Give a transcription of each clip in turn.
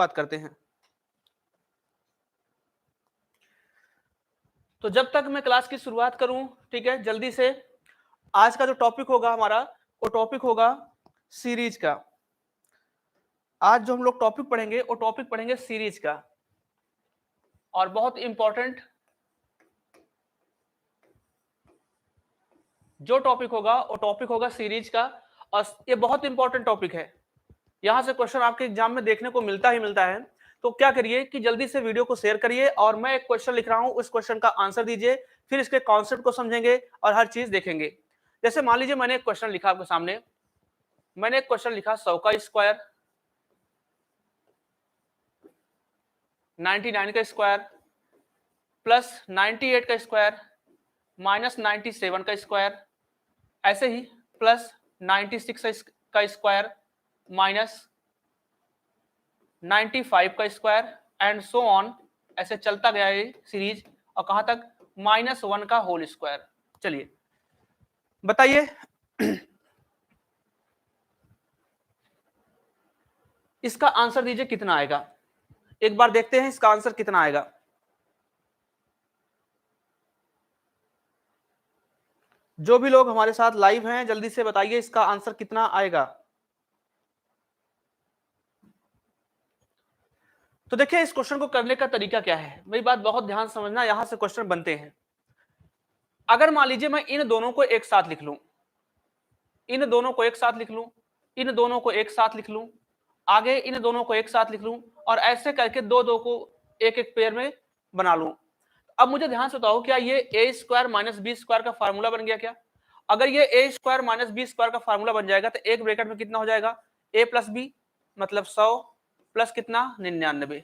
बात करते हैं। तो जब तक मैं क्लास की शुरुआत करूं, ठीक है, जल्दी से आज का जो टॉपिक होगा हमारा, वो टॉपिक होगा सीरीज का। आज जो हम लोग टॉपिक पढ़ेंगे वो टॉपिक पढ़ेंगे सीरीज का, और बहुत इंपॉर्टेंट जो टॉपिक होगा वो टॉपिक होगा सीरीज का। और ये बहुत इंपॉर्टेंट टॉपिक है, यहां से क्वेश्चन आपके एग्जाम में देखने को मिलता ही मिलता है। तो क्या करिए कि जल्दी से वीडियो को शेयर करिए, और मैं एक क्वेश्चन लिख रहा हूं, उस क्वेश्चन का आंसर दीजिए, फिर इसके कॉन्सेप्ट को समझेंगे और हर चीज देखेंगे। जैसे मान लीजिए मैंने एक क्वेश्चन लिखा आपके सामने, मैंने एक क्वेश्चन लिखा 100 का स्क्वायर, 99 का स्क्वायर, प्लस 98 का स्क्वायर, माइनस 97 का स्क्वायर, ऐसे ही प्लस 96 का स्क्वायर, माइनस 95 का स्क्वायर, एंड सो ऑन, ऐसे चलता गया ये सीरीज, और कहां तक, -1 का होल स्क्वायर। चलिए बताइए इसका आंसर दीजिए कितना आएगा। एक बार देखते हैं इसका आंसर कितना आएगा। जो भी लोग हमारे साथ लाइव हैं जल्दी से बताइए इसका आंसर कितना आएगा। तो देखिए इस क्वेश्चन को करने का तरीका क्या है, मेरी बात बहुत ध्यान समझना, यहां से क्वेश्चन बनते हैं। अगर मान लीजिए मैं इन दोनों को एक साथ लिख लूं, इन दोनों को एक साथ लिख लूं, इन दोनों को एक साथ लिख लूं, आगे इन दोनों को एक साथ लिख लूं, और ऐसे करके दो दो को एक एक पेयर में बना लूं। अब मुझे ध्यान से बताओ, क्या ये ए स्क्वायर माइनस बी स्क्वायर का फार्मूला बन गया क्या? अगर ये ए स्क्वायर माइनस बी स्क्वायर का फार्मूला बन जाएगा तो एक ब्रैकेट में कितना हो जाएगा, ए प्लस बी मतलब 100 प्लस कितना 99,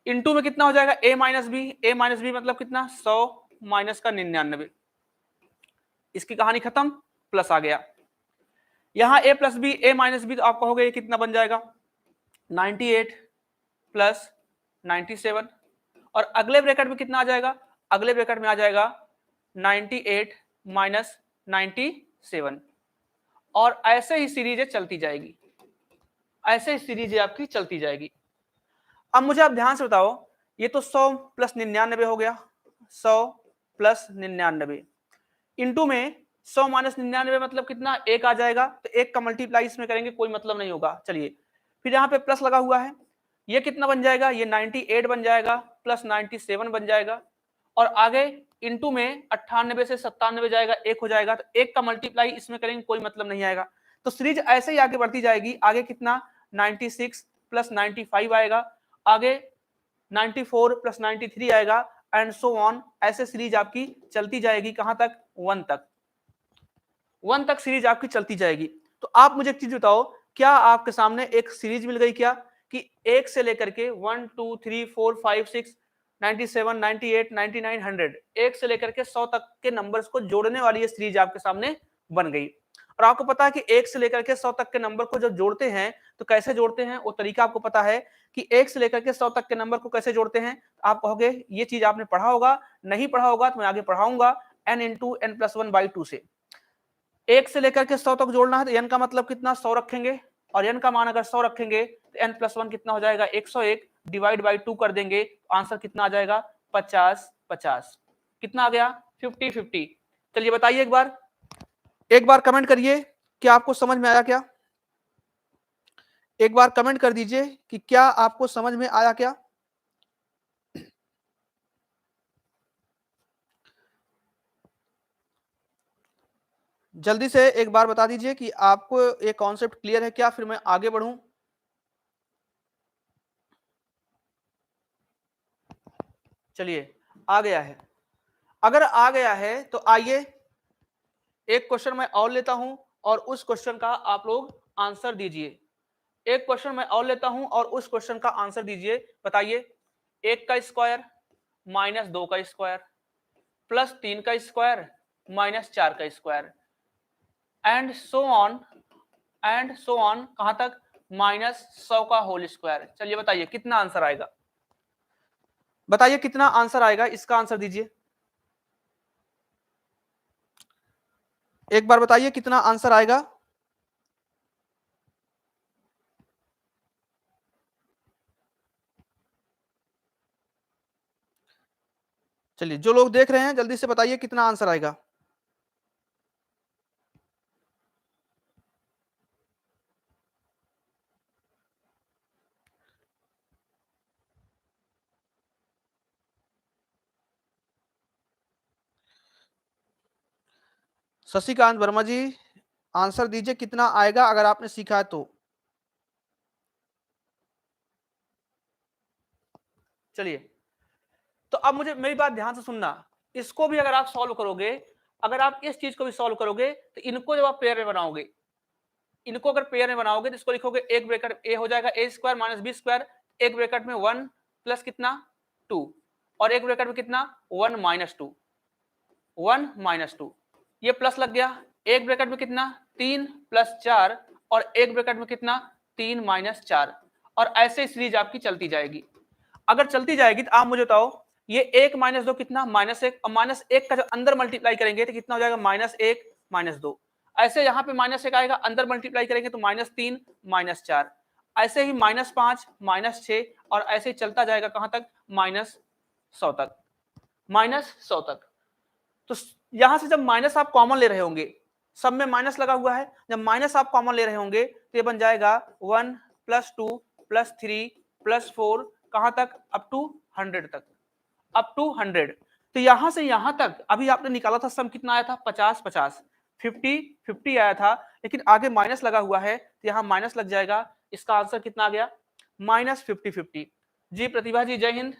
इनटू में कितना हो जाएगा ए माइनस बी मतलब कितना 100 माइनस का 99, इसकी कहानी खत्म, प्लस आ गया। यहां ए प्लस बी ए माइनस बी तो आप कहोगे ये कितना बन जाएगा 98 प्लस 97, और अगले ब्रैकेट में कितना आ जाएगा, अगले ब्रैकेट में आ जाएगा 98 माइनस 97, और ऐसे ही सीरीज चलती जाएगी, ऐसे ही सीरीज आपकी चलती जाएगी। अब मुझे आप ध्यान से बताओ, ये तो 100 प्लस 99 हो गया, 100 प्लस 99 इंटू में 100 माइनस 99 मतलब कितना, एक आ जाएगा, तो एक का मल्टीप्लाई इसमें करेंगे कोई मतलब नहीं होगा। चलिए फिर यहाँ पे प्लस लगा हुआ है, ये कितना बन जाएगा, ये 98 बन जाएगा, प्लस 97 बन जाएगा, और आगे इंटू में 98 से 97 जाएगा, एक हो जाएगा, तो एक का मल्टीप्लाई इसमें करेंगे कोई मतलब नहीं आएगा। तो सीरीज ऐसे ही आगे बढ़ती जाएगी, आगे कितना 96 प्लस 95 आएगा, आगे 94 प्लस 93 आएगा, एंड सो ऑन, ऐसे सीरीज आपकी चलती जाएगी, कहां तक, 1 तक, 1 तक सीरीज आपकी चलती जाएगी। तो आप मुझे एक चीज बताओ, क्या आपके सामने एक सीरीज मिल गई क्या, कि एक से लेकर के 1 2 3 4 5 6 97 98 99 100, एक से लेकर के 100 तक के नंबर्स को जोड़ने वाली ये सीरीज आपके सामने बन गई। और आपको पता है कि एक से लेकर के 100 तक के नंबर को जब जोड़ते हैं तो कैसे जोड़ते हैं, वो तरीका आपको पता है कि एक से लेकर के 100 तक के नंबर को कैसे जोड़ते हैं। आप कहोगे ये चीज आपने पढ़ा होगा, नहीं पढ़ा होगा तो मैं आगे पढ़ाऊंगा, n इंटू एन प्लस 1/2 से। एक से लेकर के 100 तक जोड़ना है तो n का मतलब कितना 100 रखेंगे, और n का मान अगर 100 रखेंगे तो n प्लस 1 कितना हो जाएगा 101, डिवाइड बाई 2 कर देंगे, आंसर कितना आ जाएगा 50 50, कितना आ गया 50 50। चलिए बताइए एक बार कमेंट करिए कि आपको समझ में आया क्या, एक बार कमेंट कर दीजिए कि क्या आपको समझ में आया क्या। जल्दी से एक बार बता दीजिए कि आपको ये कॉन्सेप्ट क्लियर है क्या, फिर मैं आगे बढ़ूं। चलिए आ गया है, अगर आ गया है तो आइए एक क्वेश्चन मैं और लेता हूं, और उस क्वेश्चन का आप लोग आंसर दीजिए। एक क्वेश्चन मैं और लेता हूं और उस क्वेश्चन का आंसर दीजिए। बताइए, 1 का स्क्वायर माइनस 2 का स्क्वायर प्लस 3 का स्क्वायर माइनस 4 का square, and so on, and so on, कहां तक, -100 का होल स्क्वायर। चलिए बताइए कितना आंसर आएगा, बताइए कितना आंसर आएगा, इसका आंसर दीजिए। एक बार बताइए कितना आंसर आएगा। चलिए जो लोग देख रहे हैं जल्दी से बताइए कितना आंसर आएगा। शशिकांत वर्मा जी आंसर दीजिए कितना आएगा अगर आपने सीखा है तो। चलिए तो अब मुझे मेरी बात ध्यान से सुनना, इसको भी अगर आप सॉल्व करोगे, अगर आप इस चीज को भी सॉल्व करोगे तो इनको जब आप पेयर में बनाओगे, इनको अगर पेयर में बनाओगे तो इसको लिखोगे एक ब्रैकेट ए हो जाएगा ए स्क्वायर माइनस बी स्क्वायर, एक ब्रैकेट में 1 प्लस कितना 2 और एक ब्रैकेट में कितना 1 माइनस 2, 1 माइनस 2 ये प्लस लग गया, एक ब्रैकेट में कितना 3 प्लस 4 और एक ब्रैकेट में कितना 3 माइनस 4 और ऐसे सीरीज आपकी चलती जाएगी। अगर चलती जाएगी तो आप मुझे बताओ ये 1 माइनस 2 कितना -1 और -1 का जब अंदर मल्टीप्लाई करेंगे तो कितना हो जाएगा -1 -2, ऐसे यहाँ पे -1 आएगा अंदर मल्टीप्लाई करेंगे तो -3 -4, ऐसे ही -5 -6 और ऐसे ही चलता जाएगा कहां तक -100 तक, -100 तक। तो यहां से जब माइनस आप कॉमन ले रहे होंगे, सब में माइनस लगा हुआ है, जब माइनस आप कॉमन ले रहे होंगे तो ये बन जाएगा 1 + 2 + 3 + 4 कहां तक अप टू 100 तक, अप टू 100। तो यहां से यहां तक अभी आपने निकाला था सम कितना आया था 50 50 50 50 आया था, लेकिन आगे माइनस लगा हुआ है तो यहां माइनस लग जाएगा, इसका आंसर कितना आ गया -50 50। जी प्रतिभा जी जय हिंद।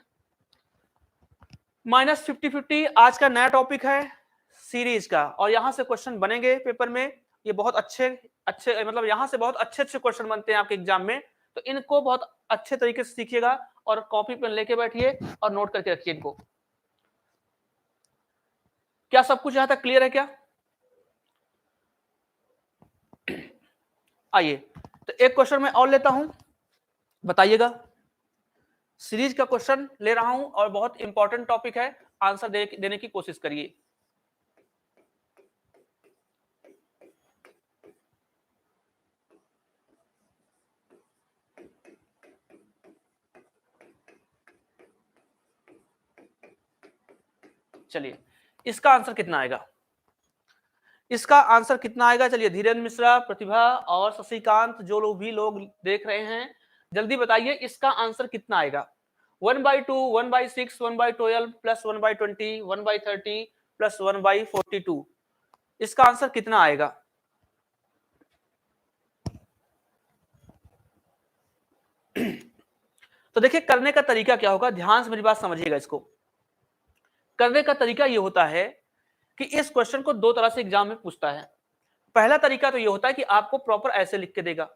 -50 50 आज का नया टॉपिक है सीरीज का और यहां से क्वेश्चन बनेंगे पेपर में, ये बहुत अच्छे अच्छे मतलब यहां से बहुत अच्छे अच्छे क्वेश्चन बनते हैं आपके एग्जाम में, तो इनको बहुत अच्छे तरीके से सीखिएगा और कॉपी पेन लेके बैठिए और नोट करके रखिए इनको। क्या सब कुछ यहां तक क्लियर है क्या? आइए तो एक क्वेश्चन मैं और लेता हूं, बताइएगा। सीरीज का क्वेश्चन ले रहा हूं और बहुत इंपॉर्टेंट टॉपिक है, आंसर देने की कोशिश करिए। चलिए इसका आंसर कितना आएगा, इसका आंसर कितना आएगा? चलिए धीरेन्द्र मिश्रा, प्रतिभा और शशिकांत जो लोग भी लोग देख रहे हैं जल्दी बताइए इसका आंसर कितना आएगा। 1/2 1/6 1/12 प्लस 1/20 1/30 प्लस 1/42 इसका आंसर कितना आएगा? तो देखिए करने का तरीका क्या होगा, ध्यान से मेरी बात समझिएगा। इसको करने का तरीका ये होता है कि इस क्वेश्चन को दो तरह से एग्जाम में पूछता है। पहला तरीका तो ये होता है कि आपको प्रॉपर ऐसे लिख के देगा,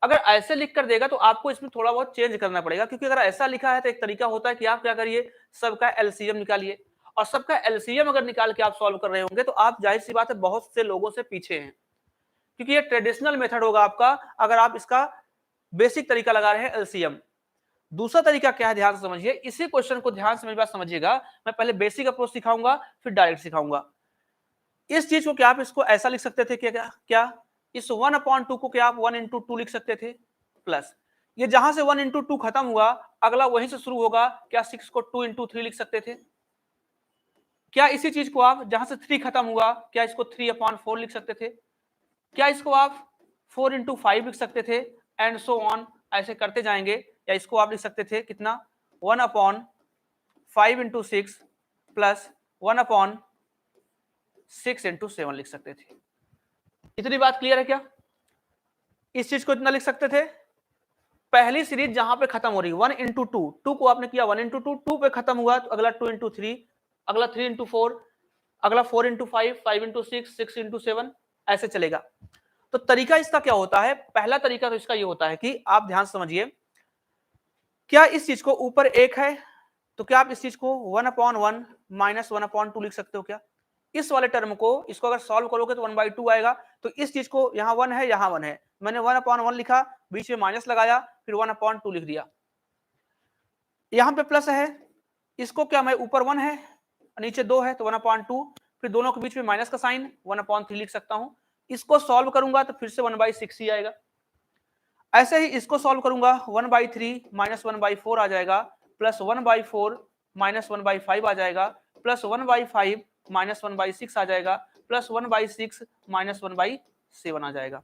अगर ऐसे लिख कर देगा तो आपको इसमें थोड़ा बहुत चेंज करना पड़ेगा, क्योंकि अगर ऐसा लिखा है तो एक तरीका होता है कि आप क्या करिए सबका एलसीएम निकालिए, और सबका एलसीएम अगर निकाल के आप सॉल्व कर रहे होंगे तो आप जाहिर सी बात है बहुत से लोगों से पीछे हैं, क्योंकि ये ट्रेडिशनल मेथड होगा आपका अगर आप इसका बेसिक तरीका लगा रहे हैं एलसीएम। दूसरा तरीका क्या है ध्यान से समझिए, इसी क्वेश्चन को ध्यान से मेरी बात समझिएगा, मैं पहले बेसिक अप्रोच सिखाऊंगा फिर डायरेक्ट सिखाऊंगा। इस चीज को क्या आप इसको ऐसा लिख सकते थे क्या इस 1/2 को क्या आप 1/2 लिख सकते थे, प्लस ये जहां से 1/2 खत्म हुआ अगला वहीं से शुरू होगा, क्या 6 को 2/3 लिख सकते थे? क्या इसी चीज को आप जहां से 3 खत्म हुआ क्या इसको 3/4 लिख सकते थे? क्या इसको आप 4/5 लिख सकते थे? एंड सो ऑन ऐसे करते जाएंगे। या इसको आप लिख सकते थे कितना 1/5 × 6 प्लस 1/6 × 7 लिख सकते थे। इतनी बात क्लियर है क्या? इस चीज को इतना लिख सकते थे। पहली सीरीज जहां पे खत्म हो रही 1/2 2 को आपने किया 1/2 2 पे खत्म हुआ तो अगला 2/3 अगला 3/4 अगला 4/5 5/6 6/7 ऐसे चलेगा। तो तरीका इसका क्या होता है? पहला तरीका तो इसका ये होता है कि आप ध्यान समझिए, क्या इस चीज को ऊपर 1 है तो क्या आप इस चीज को 1/1 माइनस 1/2 लिख सकते हो क्या? इस वाले टर्म को इसको अगर सॉल्व करोगे तो 1/2 आएगा। तो इस चीज को यहाँ 1 है यहाँ 1 है, मैंने 1/1 लिखा, बीच में माइनस लगाया, फिर 1/2 लिख दिया। यहाँ पे प्लस है, इसको क्या मैं ऊपर 1 है नीचे 2 है तो 1/2, फिर दोनों के बीच में माइनस का साइन 1/3 लिख सकता हूं। इसको सॉल्व करूंगा तो फिर से 1/6 ही आएगा। ऐसे ही इसको सॉल्व करूंगा 1/3 माइनस 1/4 आ जाएगा, प्लस 1/4 -1/5 आ जाएगा, प्लस 1/5 -1/6 आ जाएगा, प्लस 1/6 -1/7 आ जाएगा।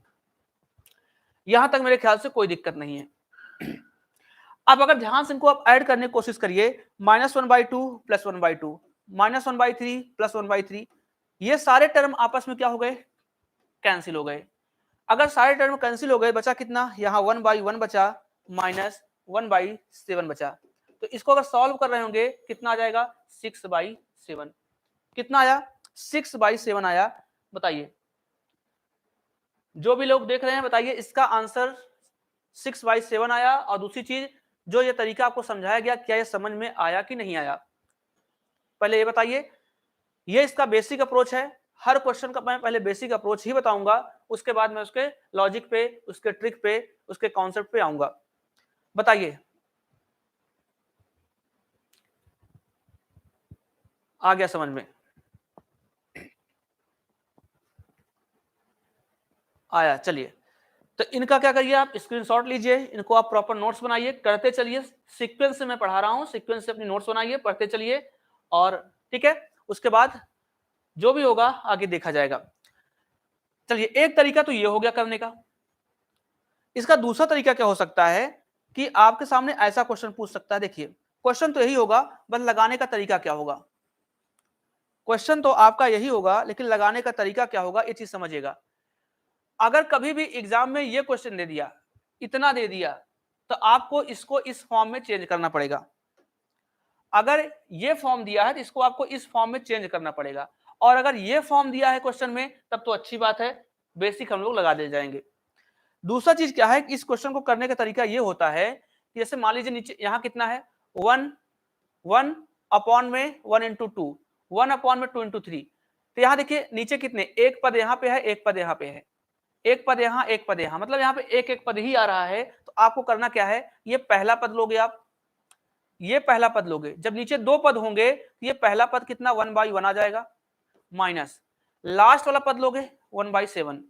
यहां तक मेरे ख्याल से कोई दिक्कत नहीं है। अब अगर ध्यान से इनको आप ऐड करने की कोशिश करिए, -1/2 प्लस 1/2 -1/3 प्लस 1/3, ये सारे टर्म आपस में क्या हो गए, कैंसिल हो गए। अगर सारे टर्म कैंसिल हो गए, बचा कितना, यहाँ 1/1 बचा, -1/7 बचा। तो इसको अगर सॉल्व कर रहे होंगे कितना आ जाएगा, 6/7। कितना आया, 6/7 आया। बताइए, जो भी लोग देख रहे हैं बताइए, इसका आंसर 6/7 आया। और दूसरी चीज, जो ये तरीका आपको समझाया गया, क्या ये समझ में आया कि नहीं आया, पहले ये बताइए। ये इसका बेसिक अप्रोच है। हर क्वेश्चन का मैं पहले बेसिक अप्रोच ही बताऊंगा, उसके बाद मैं उसके लॉजिक पे, उसके ट्रिक पे, उसके कॉन्सेप्ट पे आऊंगा। बताइए, आ गया समझ में, आया। चलिए, तो इनका क्या करिए, आप स्क्रीनशॉट लीजिए, इनको आप प्रॉपर नोट्स बनाइए, करते चलिए। सीक्वेंस से मैं पढ़ा रहा हूं, सीक्वेंस से अपनी नोट्स बनाइए, पढ़ते चलिए। और ठीक है, उसके बाद जो भी होगा आगे देखा जाएगा। चलिए, एक तरीका तो ये हो गया करने का। इसका दूसरा तरीका क्या हो सकता है कि आपके सामने ऐसा क्वेश्चन पूछ सकता है। देखिए, क्वेश्चन तो यही होगा, बस लगाने का तरीका क्या होगा। क्वेश्चन तो आपका यही होगा, लेकिन लगाने का तरीका क्या होगा, ये चीज समझिएगा। अगर कभी भी एग्जाम में ये क्वेश्चन दे दिया, इतना दे दिया, तो आपको इसको इस फॉर्म में चेंज करना पड़ेगा। अगर ये फॉर्म दिया है तो इसको आपको इस फॉर्म में चेंज करना पड़ेगा। और अगर ये फॉर्म दिया है क्वेश्चन में, तब तो अच्छी बात है, बेसिक हम लोग लगा दे जाएंगे। दूसरा चीज क्या है, इस क्वेश्चन को करने का तरीका ये होता है कि जैसे मान लीजिए नीचे यहाँ कितना है, 1 अपॉन में 1 इंटू 2, 1 अपॉन में 2 इंटू 3। तो यहाँ देखिए नीचे कितने, एक पद यहाँ पे है, एक पद यहाँ पे है, एक पद यहाँ, एक पद यहाँ, मतलब यहाँ पे एक एक पद ही आ रहा है। तो आपको करना क्या है, ये पहला पद लोगे आप, ये पहला पद लोगे। जब नीचे दो पद होंगे तो ये पहला पद कितना 1/1 आ जाएगा, माइनस लास्ट वाला पद लोगे 1/7।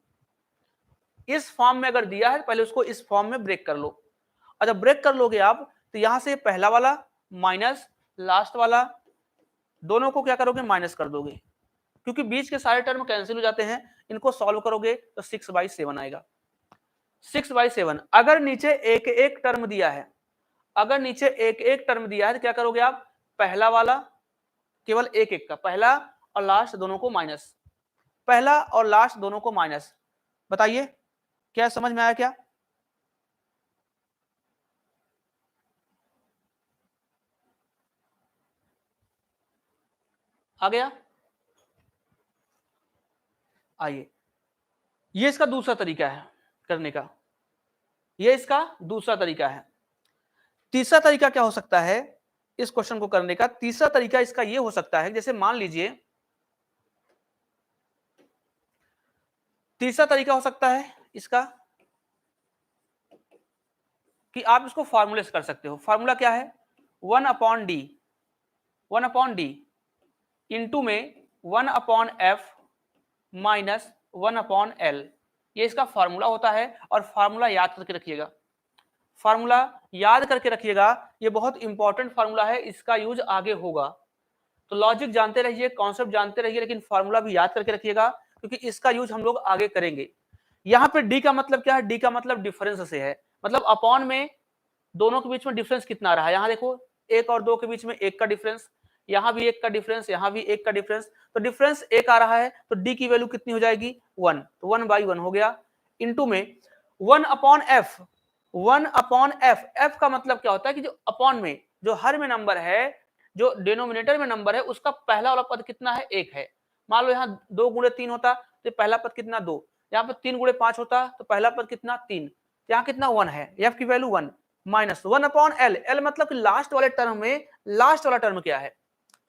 इस फॉर्म में अगर दिया है पहले उसको इस फॉर्म में ब्रेक कर लो। और जब ब्रेक कर लोगे आप, तो यहां से पहला वाला माइनस लास्ट वाला, दोनों को क्या करोगे, माइनस कर दोगे, क्योंकि बीच के सारे टर्म कैंसिल हो जाते हैं। इनको सॉल्व करोगे तो 6/7 आएगा। 6/7। अगर नीचे एक एक टर्म दिया है, अगर नीचे एक एक टर्म दिया है तो क्या करोगे आप, पहला वाला केवल एक एक का, पहला और लास्ट दोनों को माइनस, पहला और लास्ट दोनों को माइनस। बताइए, क्या समझ में आया क्या? आ गया? आइए, ये इसका दूसरा तरीका है करने का, ये इसका दूसरा तरीका है। तीसरा तरीका क्या हो सकता है इस क्वेश्चन को करने का? तीसरा तरीका इसका ये हो सकता है, जैसे मान लीजिए, तीसरा तरीका हो सकता है इसका कि आप इसको फॉर्मूले से कर सकते हो। फॉर्मूला क्या है, 1/d, 1/d इंटू में 1/f माइनस 1/l, ये इसका फॉर्मूला होता है। और फॉर्मूला याद करके रखिएगा, फॉर्मूला याद करके रखिएगा, ये बहुत इंपॉर्टेंट फॉर्मूला है, इसका यूज आगे होगा। तो लॉजिक जानते रहिए, कॉन्सेप्ट जानते रहिए, लेकिन फॉर्मूला भी याद करके रखिएगा, क्योंकि इसका यूज हम लोग आगे करेंगे। यहाँ पे डी का मतलब क्या है, डी का मतलब डिफरेंस से है, मतलब अपॉन में दोनों के बीच में डिफरेंस कितना आ रहा है। यहाँ देखो, एक और दो के बीच में एक का डिफरेंस, यहाँ भी एक का डिफरेंस, यहाँ भी एक का डिफरेंस, तो डिफरेंस एक आ रहा है, तो डी की वैल्यू कितनी हो जाएगी, 1, तो 1/1 हो गया। इंटू में 1/f, 1/f, f का मतलब क्या होता है कि जो अपॉन में, जो हर में नंबर है, जो डिनोमिनेटर में नंबर है, उसका पहला वाला पद कितना है, एक है। मान लो यहाँ 2 गुणे 3 होता तो पहला पद कितना, 2। यहाँ पर 3 गुणे 5 होता तो पहला पद कितना, 3। यहाँ कितना, 1 है, f की वैल्यू 1 माइनस 1/l, l मतलब कि लास्ट वाले टर्म में, लास्ट वाला टर्म क्या है,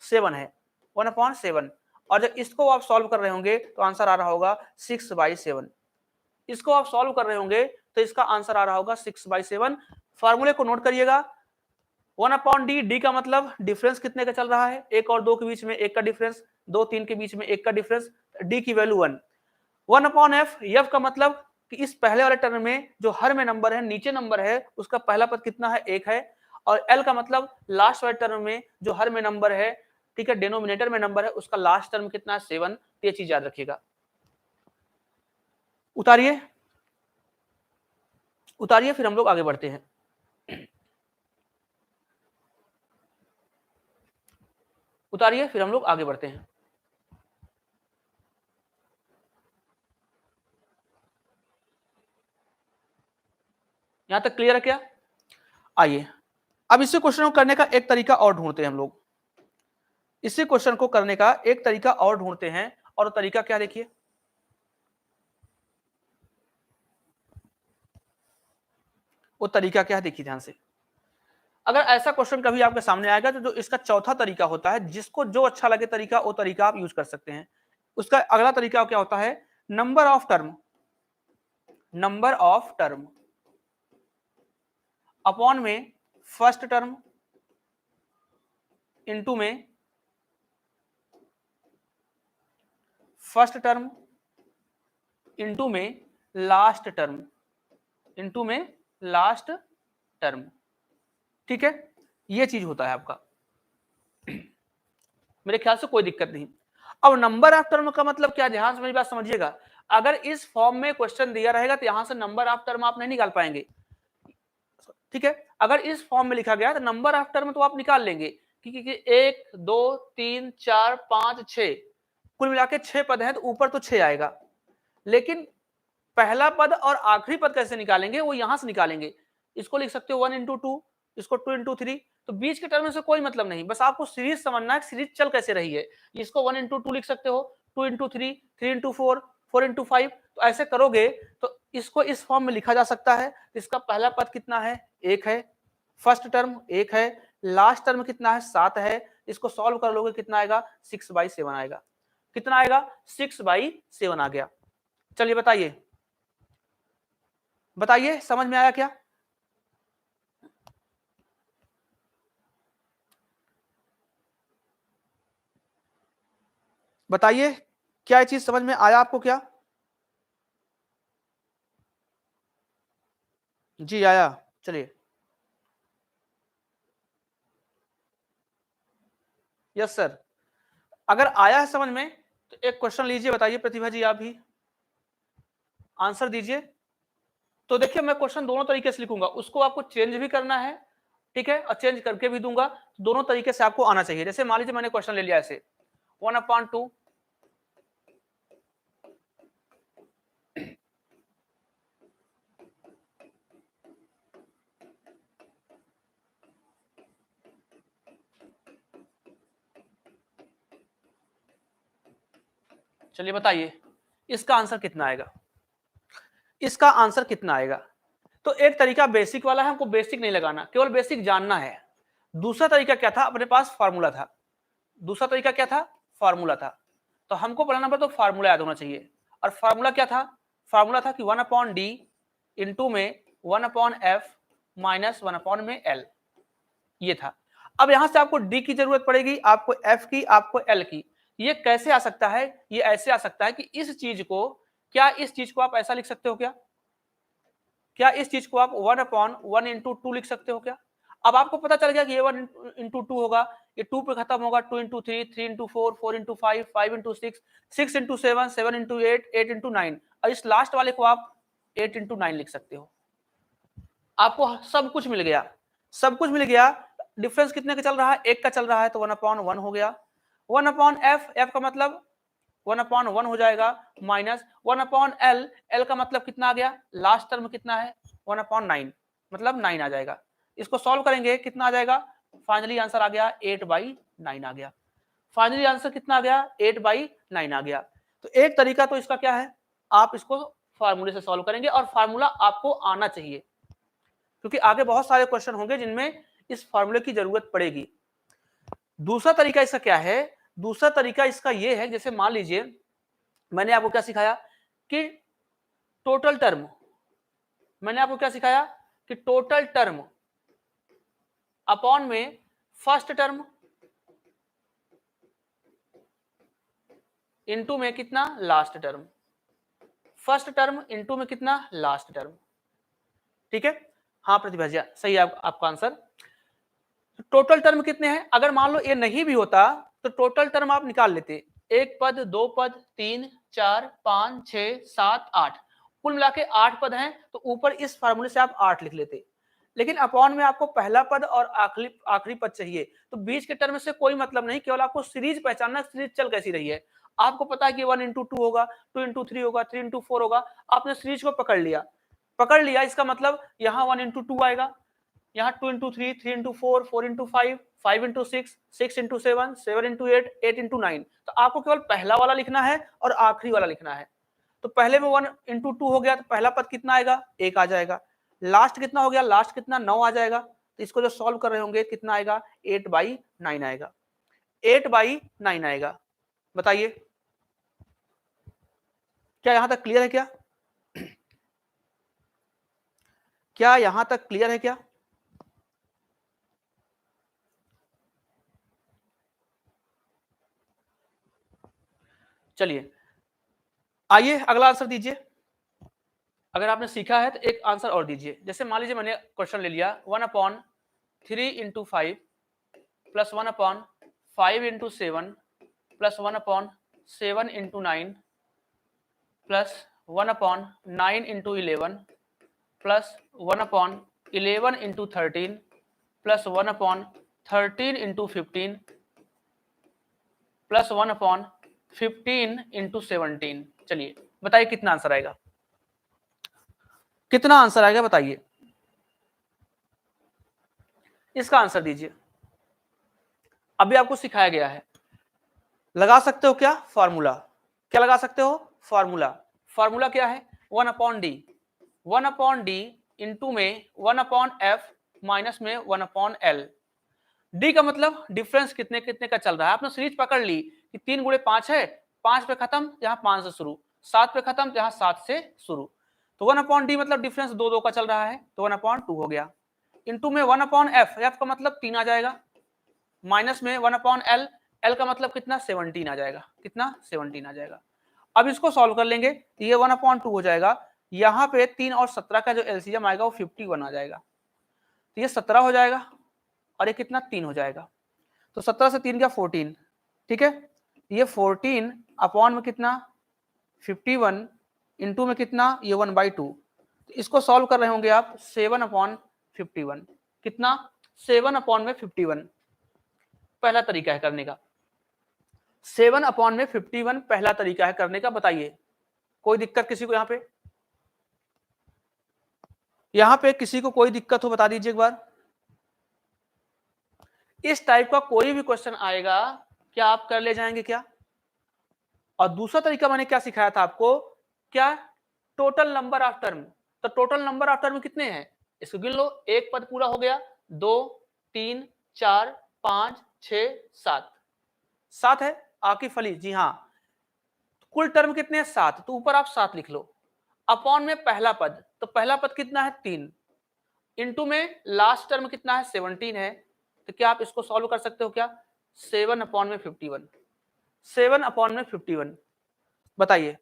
7 है, 1/7। और जब इसको आप सॉल्व कर रहे होंगे तो आंसर आ रहा होगा 6/7। इसको आप सॉल्व कर रहे होंगे तो इसका आंसर आ रहा होगा 6/7। फार्मूले को नोट करिएगा, 1/d, d का मतलब डिफरेंस कितने का चल रहा है, एक और दो के बीच में एक का डिफरेंस, 2 3 के बीच में एक का डिफरेंस, d की वैल्यू 1। 1/f, f का मतलब कि इस पहले वाले टर्म में जो हर में नंबर है, नीचे नंबर है, उसका पहला पद कितना है, एक है। और एल का मतलब लास्ट वाले टर्म में जो हर में नंबर है, ठीक है, डिनोमिनेटर में नंबर है, उसका लास्ट टर्म कितना है 7। ये चीज याद रखिएगा। उतारिए उतारिए, फिर हम लोग आगे बढ़ते हैं। उतारिए, फिर हम लोग आगे बढ़ते हैं। यहां तक क्लियर है क्या? आइए अब इसी क्वेश्चन को करने का एक तरीका और ढूंढते हैं हम लोग। इसी क्वेश्चन को करने का एक तरीका और ढूंढते हैं, और तरीका क्या देखिए, वो तरीका क्या है देखिए ध्यान से। अगर ऐसा क्वेश्चन कभी आपके सामने आएगा तो जो इसका चौथा तरीका होता है, जिसको जो अच्छा लगे तरीका, वो तरीका आप यूज कर सकते हैं। उसका अगला तरीका क्या होता है, नंबर ऑफ टर्म अपॉन में फर्स्ट टर्म इनटू में फर्स्ट टर्म इनटू में लास्ट टर्म, ठीक है, ये चीज होता है आपका। मेरे ख्याल से कोई दिक्कत नहीं। अब नंबर ऑफ टर्म का मतलब क्या, ध्यान से मेरी बात समझिएगा। अगर इस फॉर्म में क्वेश्चन दिया रहेगा तो यहां से नंबर ऑफ टर्म आप नहीं निकाल पाएंगे, ठीक है। अगर इस फॉर्म में लिखा गया तो नंबर ऑफ टर्म तो आप निकाल लेंगे, क्योंकि 1 2 3 4 5 6 कुल मिला के 6 पद हैं, तो ऊपर तो 6 आएगा। लेकिन पहला पद और आखिरी पद कैसे निकालेंगे, वो यहां से निकालेंगे। इसको लिख सकते हो 1 इंटू 2, इसको 2 इंटू 3, तो बीच के टर्म से कोई मतलब नहीं, बस आपको सीरीज समझना है, सीरीज चल कैसे रही है। इसको 1 इंटू 2 लिख सकते हो, 2 इंटू 3, 3 इंटू 4, 4 इंटू 5, तो ऐसे करोगे तो इसको इस फॉर्म में लिखा जा सकता है। इसका पहला पद कितना है, 1 है, फर्स्ट टर्म 1 है, लास्ट टर्म कितना है 7 है। इसको सॉल्व कर लोगे कितना आएगा, 6/7 आएगा। कितना आएगा, 6/7 आ गया। चलिए बताइए समझ में आया क्या? बताइए क्या ये चीज समझ में आया आपको क्या? जी आया, चलिए। यस सर, अगर आया है समझ में तो एक क्वेश्चन लीजिए, बताइए प्रतिभा जी, आप भी आंसर दीजिए। तो देखिए मैं क्वेश्चन दोनों तरीके से लिखूंगा, उसको आपको चेंज भी करना है, ठीक है, और चेंज करके भी दूंगा। दोनों तरीके से आपको आना चाहिए। जैसे मान लीजिए मैंने क्वेश्चन ले लिया ऐसे 1/2, चलिए बताइए इसका आंसर कितना आएगा, इसका आंसर कितना आएगा। तो एक तरीका बेसिक वाला है, हमको बेसिक नहीं लगाना, केवल बेसिक जानना है। दूसरा तरीका क्या था, अपने पास फार्मूला था। दूसरा तरीका क्या था, फार्मूला था। तो हमको पहला नंबर तो फार्मूला याद होना चाहिए। और फार्मूला क्या था, फार्मूला था कि 1/d इंटू में 1/f माइनस 1 में l, ये था। अब यहां से आपको d की जरूरत पड़ेगी, आपको f की, आपको l की। ये कैसे आ सकता है, ये ऐसे आ सकता है कि इस चीज को, क्या इस चीज को आप ऐसा लिख सकते हो क्या, क्या इस चीज को आप 1/1 इंटू 2 लिख सकते हो क्या? अब आपको पता चल गया कि ये 1 इंटू 2 होगा, ये 2 पे खत्म होगा, 2 into 3, 3 into 4, 4 into 5, 5 into 6, 6 into 7, 7 into 8, 8 into 9, और इस लास्ट वाले को आप 8 इंटू 9 लिख सकते हो। आपको सब कुछ मिल गया, सब कुछ मिल गया। डिफरेंस कितने का चल रहा है, 1 का चल रहा है, तो 1/1 हो गया। 1/f, f का मतलब 1/1 हो जाएगा, माइनस 1/l, l का मतलब कितना आ गया, लास्ट टर्म कितना है 1/9, मतलब 9 आ जाएगा। इसको सॉल्व करेंगे कितना आ जाएगा, फाइनली आंसर आ गया 8/9 आ गया। फाइनली आंसर कितना आ गया, 8/9 आ गया। तो एक तरीका तो इसका क्या है, आप इसको फार्मूले से सॉल्व करेंगे, और फार्मूला आपको आना चाहिए, क्योंकि आगे बहुत सारे क्वेश्चन होंगे जिनमें इस फार्मूले की जरूरत पड़ेगी। दूसरा तरीका इसका क्या है, दूसरा तरीका इसका यह है, जैसे मान लीजिए मैंने आपको क्या सिखाया कि टोटल टर्म, मैंने आपको क्या सिखाया कि टोटल टर्म अपॉन में फर्स्ट टर्म इनटू में कितना, last term, first term into में कितना, लास्ट टर्म, ठीक है। हाँ प्रतिभा जी सही है आपका आंसर। टोटल टर्म कितने हैं? अगर मान लो ये नहीं भी होता तो टोटल टर्म आप निकाल लेते, एक पद, दो पद, 3, 4, 5, 6, 7, 8, कुल मिला के 8 पद हैं, तो ऊपर इस फार्मूले से आप 8 लिख लेते। लेकिन अपॉन में आपको पहला पद और आखिरी आखिरी पद चाहिए, तो बीच के टर्म से कोई मतलब नहीं, केवल आपको सीरीज पहचानना, सीरीज चल कैसी रही है। आपको पता है कि 1 इंटू 2 होगा, 2 इंटू 3 होगा, 3 इंटू 4 होगा, आपने सीरीज को पकड़ लिया, इसका मतलब यहाँ 1 इंटू 2 आएगा, यहाँ 2 into 3, 3 into 4, 4 into 5, 5 into 6, 6 into 7, 7 into 8, 8 into 9। तो आपको केवल पहला वाला लिखना है और आखिरी वाला लिखना है। तो पहले में 1 इंटू 2 हो गया, तो पहला पद कितना आएगा? 1 आ जाएगा। लास्ट कितना हो गया? लास्ट कितना? 9 आ जाएगा। तो इसको जो सॉल्व कर रहे होंगे कितना आएगा? 8/9 आएगा, 8/9 आएगा। बताइए क्या यहां तक क्लियर है? क्या यहां तक क्लियर है क्या? चलिए आइए अगला आंसर दीजिए। अगर आपने सीखा है तो एक आंसर और दीजिए। जैसे मान लीजिए मैंने क्वेश्चन ले लिया 1/3 into 5 plus 1/5 into 7 plus 1/7 into 9 plus 1/9 into 11 plus 1/11 into 13 plus 1/13 into 15 plus 1/15 into 17। चलिए बताइए कितना आंसर आएगा? कितना आंसर आएगा बताइए, इसका आंसर दीजिए। अभी आपको सिखाया गया है, लगा सकते हो क्या? फॉर्मूला। क्या लगा सकते हो? फॉर्मूला। फॉर्मूला क्या है? 1/d, 1/d इंटू में 1/f माइनस में 1/l। डी का मतलब डिफरेंस कितने कितने का चल रहा है। आपने सीरीज पकड़ ली कि 3 गुणे 5 है, 5 पे खत्म जहां 5 से शुरू, 7 पे खत्म जहां 7 से शुरू। तो 1/d मतलब डिफरेंस 2 का चल रहा है, तो 1/2 हो गया। इंटू में 1/f, f का मतलब 3 आ जाएगा, माइनस में 1/l, l का मतलब कितना? 17 आ जाएगा। कितना? 17 आ जाएगा। अब इसको सॉल्व कर लेंगे तो ये 1/2 हो जाएगा। यहाँ पे 3 और 17 का जो एलसीएम आएगा वो 51 आ जाएगा। तो ये 17 हो जाएगा और ये कितना? 3 हो जाएगा। तो 17 से 3 का 14, ठीक है। ये 14 अपॉन में कितना? 51 इंटू में कितना? ये 1/2। तो इसको सॉल्व कर रहे होंगे आप 7/51। कितना? 7/51 पहला तरीका है करने का। 7/51 पहला तरीका है करने का। बताइए कोई दिक्कत किसी को? यहाँ पे किसी को कोई दिक्कत हो बता दीजिए एक बार। इस टाइप का कोई भी क्वेश्चन आएगा क्या आप कर ले जाएंगे क्या? और दूसरा तरीका मैंने क्या सिखाया था आपको? क्या? Total number of term. तो टोटल नंबर ऑफ टर्म कितने हैं इसको गिन लो। एक पद पूरा हो गया, 2, 3, 4, 5, 6, 7, 7 है। आकिफ अली जी हाँ। कुल टर्म कितने हैं? 7। तो ऊपर आप 7 लिख लो। अपॉन में पहला पद, तो पहला पद कितना है? 3। इंटू में लास्ट टर्म कितना है? 17 है। तो क्या आप इसको सॉल्व कर सकते हो क्या? 7/51, 7/51। बताइए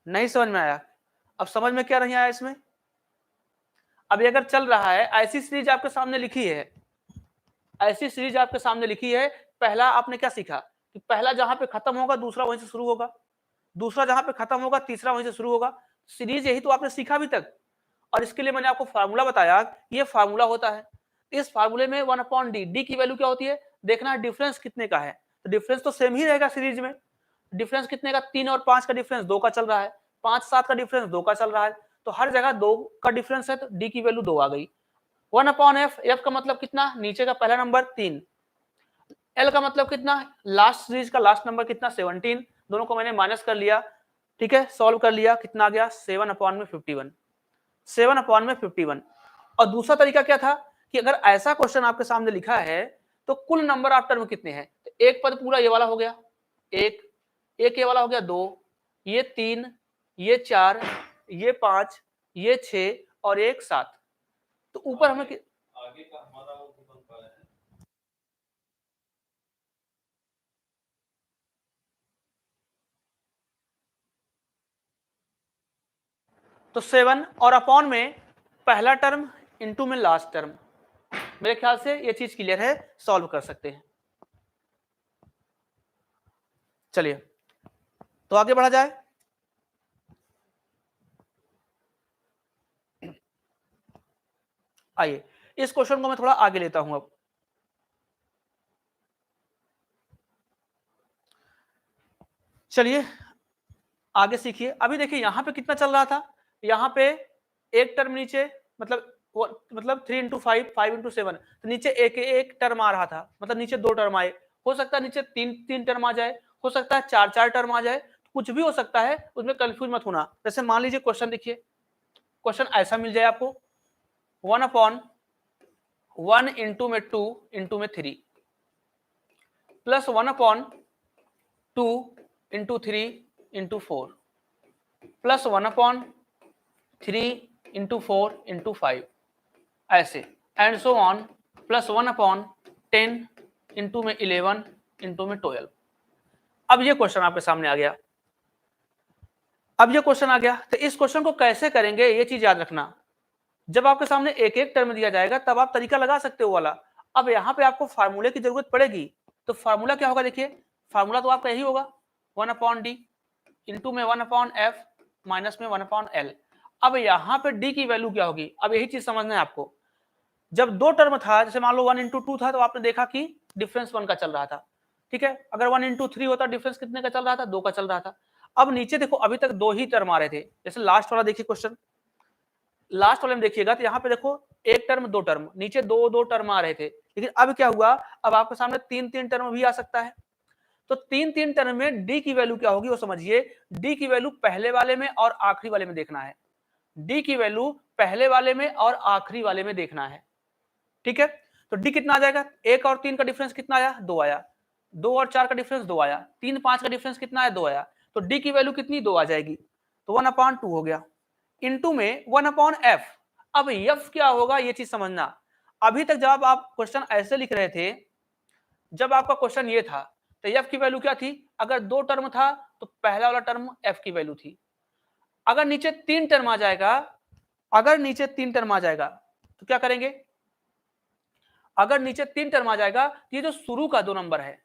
नहीं समझ में आया? अब समझ में क्या नहीं आया इसमें? अभी अगर चल रहा है, ऐसी सीरीज आपके सामने लिखी है, ऐसी सीरीज आपके सामने लिखी है, पहला आपने क्या सीखा कि पहला जहां पे खत्म होगा दूसरा वहीं से शुरू होगा, दूसरा जहां पे खत्म होगा तीसरा वहीं से शुरू होगा। सीरीज यही तो आपने सीखा अभी तक। और इसके लिए मैंने आपको फार्मूला बताया, ये फार्मूला होता है। इस फार्मूले में 1/d, डी की वैल्यू क्या होती है? देखना है डिफरेंस कितने का है। तो डिफरेंस तो सेम ही रहेगा सीरीज में। डिफरेंस कितने का? 3 और 5 का डिफरेंस 2 का चल रहा है, 5 7 का डिफरेंस 2 का चल रहा है। तो हर जगह 2 का डिफरेंस है, तो डी की वैल्यू 2 आ गई। 1/f, f का मतलब कितना? नीचे का पहला नंबर 3। एल का मतलब कितना? लास्ट सीरीज का लास्ट नंबर कितना? 17। दोनों को मैंने माइनस कर लिया, ठीक है, सॉल्व कर लिया। कितना आ गया? 7/51, 7/51। और दूसरा तरीका क्या था कि अगर ऐसा क्वेश्चन आपके सामने लिखा है तो कुल नंबर ऑफ टर्म कितने हैं? तो एक पद पूरा ये वाला हो गया, एक ये वाला हो गया, 2, ये 3, ये 4, ये 5, ये 6 और एक 7। तो ऊपर हमें आगे का हमारा वो बन पाया है। तो 7 और अपॉन में पहला टर्म इंटू में लास्ट टर्म। मेरे ख्याल से ये चीज क्लियर है, सॉल्व कर सकते हैं। चलिए तो आगे बढ़ा जाए। आइए इस क्वेश्चन को मैं थोड़ा आगे लेता हूं। अब चलिए आगे सीखिए। अभी देखिए यहां पे कितना चल रहा था, यहां पे एक टर्म नीचे, मतलब 3 इंटू 5, 5 इंटू 7, तो नीचे एक एक टर्म आ रहा था, मतलब नीचे दो टर्म आए। हो सकता है नीचे तीन तीन टर्म आ जाए, हो सकता है चार चार टर्म आ जाए, कुछ भी हो सकता है, उसमें कंफ्यूज मत होना। जैसे मान लीजिए क्वेश्चन देखिए, क्वेश्चन ऐसा मिल जाए आपको 1/1 इंटू में 2 इंटू में 3 plus 1/2 into 3 into 4 plus 1/3 into 4 into 5, ऐसे and so on, plus 1/10 into में 11 इंटू में 12। अब ये क्वेश्चन आपके सामने आ गया। अब ये क्वेश्चन आ गया, तो इस क्वेश्चन को कैसे करेंगे ये चीज याद रखना। जब आपके सामने एक एक टर्म दिया जाएगा तब आप तरीका लगा सकते हो वाला। अब यहाँ पे आपको फार्मूले की जरूरत पड़ेगी, तो फार्मूला क्या होगा? देखिए फार्मूला तो आपका यही होगा 1/d इंटू में 1/f माइनस में 1/l। अब यहाँ पे d की वैल्यू क्या होगी? अब यही चीज समझना है आपको। जब दो टर्म था, जैसे मान लो 1 इंटू 2 था, तो आपने देखा कि डिफरेंस 1 का चल रहा था, ठीक है। अगर 1 इंटू 3 होता, डिफरेंस कितने का चल रहा था? 2 का चल रहा था। अब नीचे देखो अभी तक दो ही टर्म आ रहे थे। जैसे लास्ट वाला देखिए क्वेश्चन, लास्ट वाले में देखिएगा तो यहाँ पे देखो एक टर्म दो टर्म, नीचे दो दो टर्म आ रहे थे, लेकिन अब क्या हुआ? अब आपके सामने तीन तीन टर्म भी आ सकता है। तो तीन तीन टर्म में डी की वैल्यू क्या होगी वो समझिए। डी की वैल्यू पहले वाले में और आखिरी वाले में देखना है। डी की वैल्यू पहले वाले में और आखिरी वाले में देखना है, ठीक है। तो डी कितना आ जाएगा? एक और तीन का डिफरेंस कितना आया? 2 आया। 2 और 4 का डिफरेंस 2 आया। 3 5 का डिफरेंस कितना आया? 2 आया। तो डी की वैल्यू कितनी? 2 आ जाएगी। तो 1/2 हो गया, इंटू में 1/f। अब f क्या होगा ये चीज समझना। अभी तक जब आप क्वेश्चन ऐसे लिख रहे थे, जब आपका क्वेश्चन ये था, तो f की वैल्यू क्या थी? अगर दो टर्म था तो पहला वाला टर्म f की वैल्यू थी। अगर नीचे तीन टर्म आ जाएगा, अगर नीचे तीन टर्म आ जाएगा तो क्या करेंगे? अगर नीचे तीन टर्म आ जाएगा, ये जो शुरू का 2 नंबर है,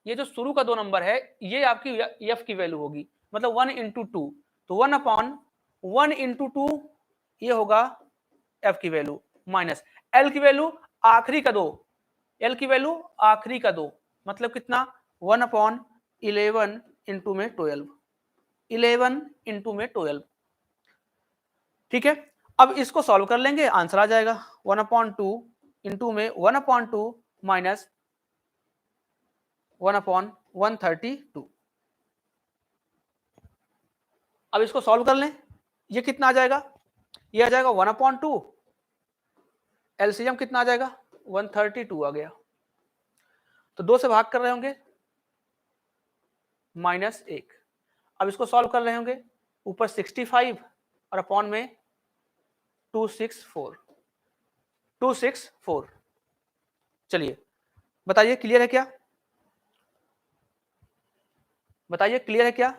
ये जो शुरू का 2 नंबर है, ये आपकी f की वैल्यू होगी, मतलब 1 इंटू 2। तो 1/1 इंटू 2 ये होगा f की वैल्यू, माइनस l की वैल्यू आखिरी का 2, l की वैल्यू आखिरी का 2, मतलब कितना? 1/11 इंटू में 12, 11 इंटू में 12, ठीक है। अब इसको सॉल्व कर लेंगे, आंसर आ जाएगा 1/2 इंटू में 1/2 माइनस 1/132। अब इसको सॉल्व कर लें, ये कितना आ जाएगा? ये आ जाएगा 1/2, एलसीएम कितना आ जाएगा? 132 आ गया। तो 2 से भाग कर रहे होंगे, -1। अब इसको सॉल्व कर रहे होंगे, ऊपर 65 और अपॉन में 264। चलिए बताइए क्लियर है क्या? बताइए क्लियर है क्या?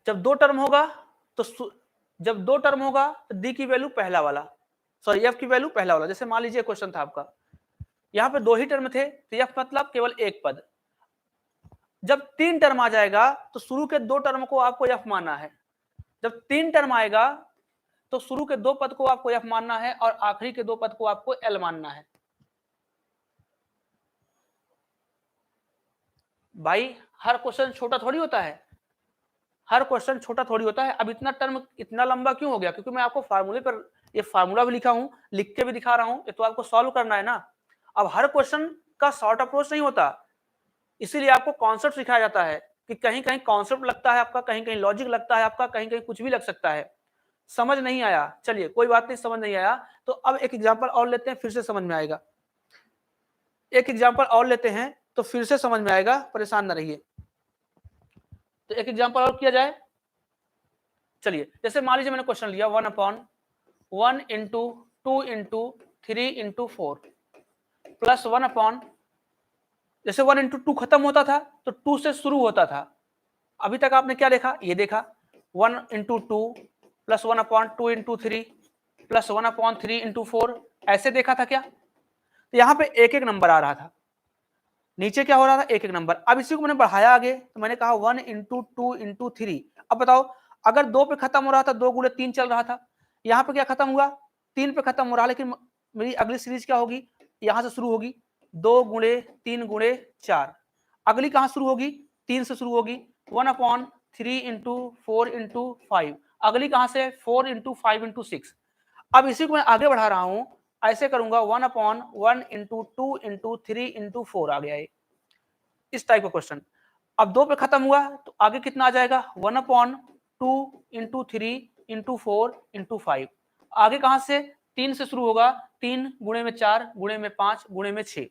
जब दो टर्म होगा तो डी की वैल्यू पहला वाला, सॉरी एफ की वैल्यू पहला वाला। जैसे मान लीजिए क्वेश्चन था आपका, यहाँ पे दो ही टर्म थे, तो एफ मतलब केवल एक पद। जब तीन टर्म आ जाएगा तो शुरू के दो टर्म को आपको एफ मानना है। जब तीन टर्म आएगा तो शुरू के दो पद को आपको एफ मानना है और आखिरी के दो पद को आपको एल मानना है। भाई हर क्वेश्चन छोटा थोड़ी होता है, हर क्वेश्चन छोटा थोड़ी होता है। अब इतना टर्म इतना लंबा क्यों हो गया? क्योंकि मैं आपको फार्मूले पर ये फार्मूला भी लिखा हूं, लिख के भी दिखा रहा हूं, ये तो आपको सॉल्व करना है ना। अब हर क्वेश्चन का शॉर्ट अप्रोच नहीं होता, इसीलिए आपको कॉन्सेप्ट सिखाया जाता है कि कहीं कहीं कॉन्सेप्ट लगता है आपका, कहीं कहीं लॉजिक लगता है आपका, कहीं कहीं कुछ भी लग सकता है। समझ नहीं आया? चलिए कोई बात नहीं, समझ नहीं आया तो अब एक एग्जाम्पल और लेते हैं, फिर से समझ में आएगा। एक एग्जाम्पल और लेते हैं तो फिर से समझ में आएगा, परेशान न रहिए। तो एक एग्जाम्पल और किया जाए। चलिए जैसे मान लीजिए मैंने क्वेश्चन लिया 1/1 इंटू 2 इंटू 3 इंटू 4 प्लस 1/, जैसे 1 इंटू 2 खत्म होता था तो 2 से शुरू होता था। अभी तक आपने क्या देखा? ये देखा 1 into 2 plus 1/2 into 3 plus 1/3 into 4, ऐसे देखा था क्या? तो यहाँ पे एक एक नंबर आ रहा था, नीचे क्या हो रहा था, एक एक नंबर। अब इसी को मैंने बढ़ाया आगे, तो मैंने कहा 1 इंटू 2 इंटू 3। अब बताओ, अगर 2 पे खत्म हो रहा था, 2 गुणे 3 चल रहा था, यहाँ पे क्या खत्म हुआ, 3 पे खत्म हो रहा, लेकिन मेरी अगली सीरीज क्या होगी, यहां से शुरू होगी, 2 गुणे 3 गुणे 4। अगली कहां शुरू होगी, 3 से शुरू होगी, 1/3 इंटू 4 इंटू 5। अगली कहां से, 4 इंटू 5 इंटू 6। अब इसी को मैं आगे बढ़ा रहा हूं, ऐसे करूंगा 1/1 इंटू 2 इंटू 3 इंटू 4 आ गया है, इस टाइप का क्वेश्चन। अब 2 पे खत्म हुआ तो आगे कितना आ जाएगा, 1/2 इंटू 3 इंटू 4 इंटू 5। आगे कहां से, 3 से शुरू होगा, 3 गुणे में 4 गुणे में 5 गुणे में 6।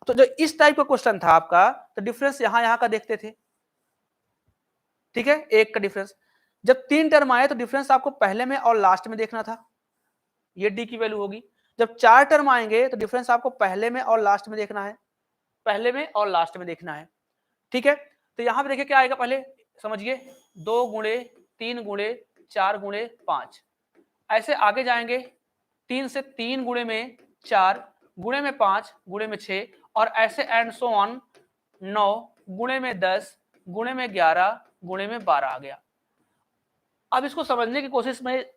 तो जो इस टाइप का क्वेश्चन था आपका, तो डिफरेंस यहां का देखते थे, ठीक है, एक का डिफरेंस। जब 3 टर्म आए तो डिफरेंस आपको पहले में और लास्ट में देखना था, ये डी की वैल्यू होगी। जब 4 टर्म आएंगे तो डिफरेंस आपको पहले में और लास्ट में देखना है, पहले में और लास्ट में देखना है, ठीक है। तो यहां पे देखिए क्या आएगा, पहले समझिए, 2 गुणे 3 गुणे 4 गुणे 5, ऐसे आगे जाएंगे, 3 से 3 गुणे में 4 गुणे में 5 गुणे में 6, और ऐसे एंड सो ऑन, 9 गुणे में 10 गुणे में 11 गुणे में 12 आ गया। अब इसको समझने की कोशिश में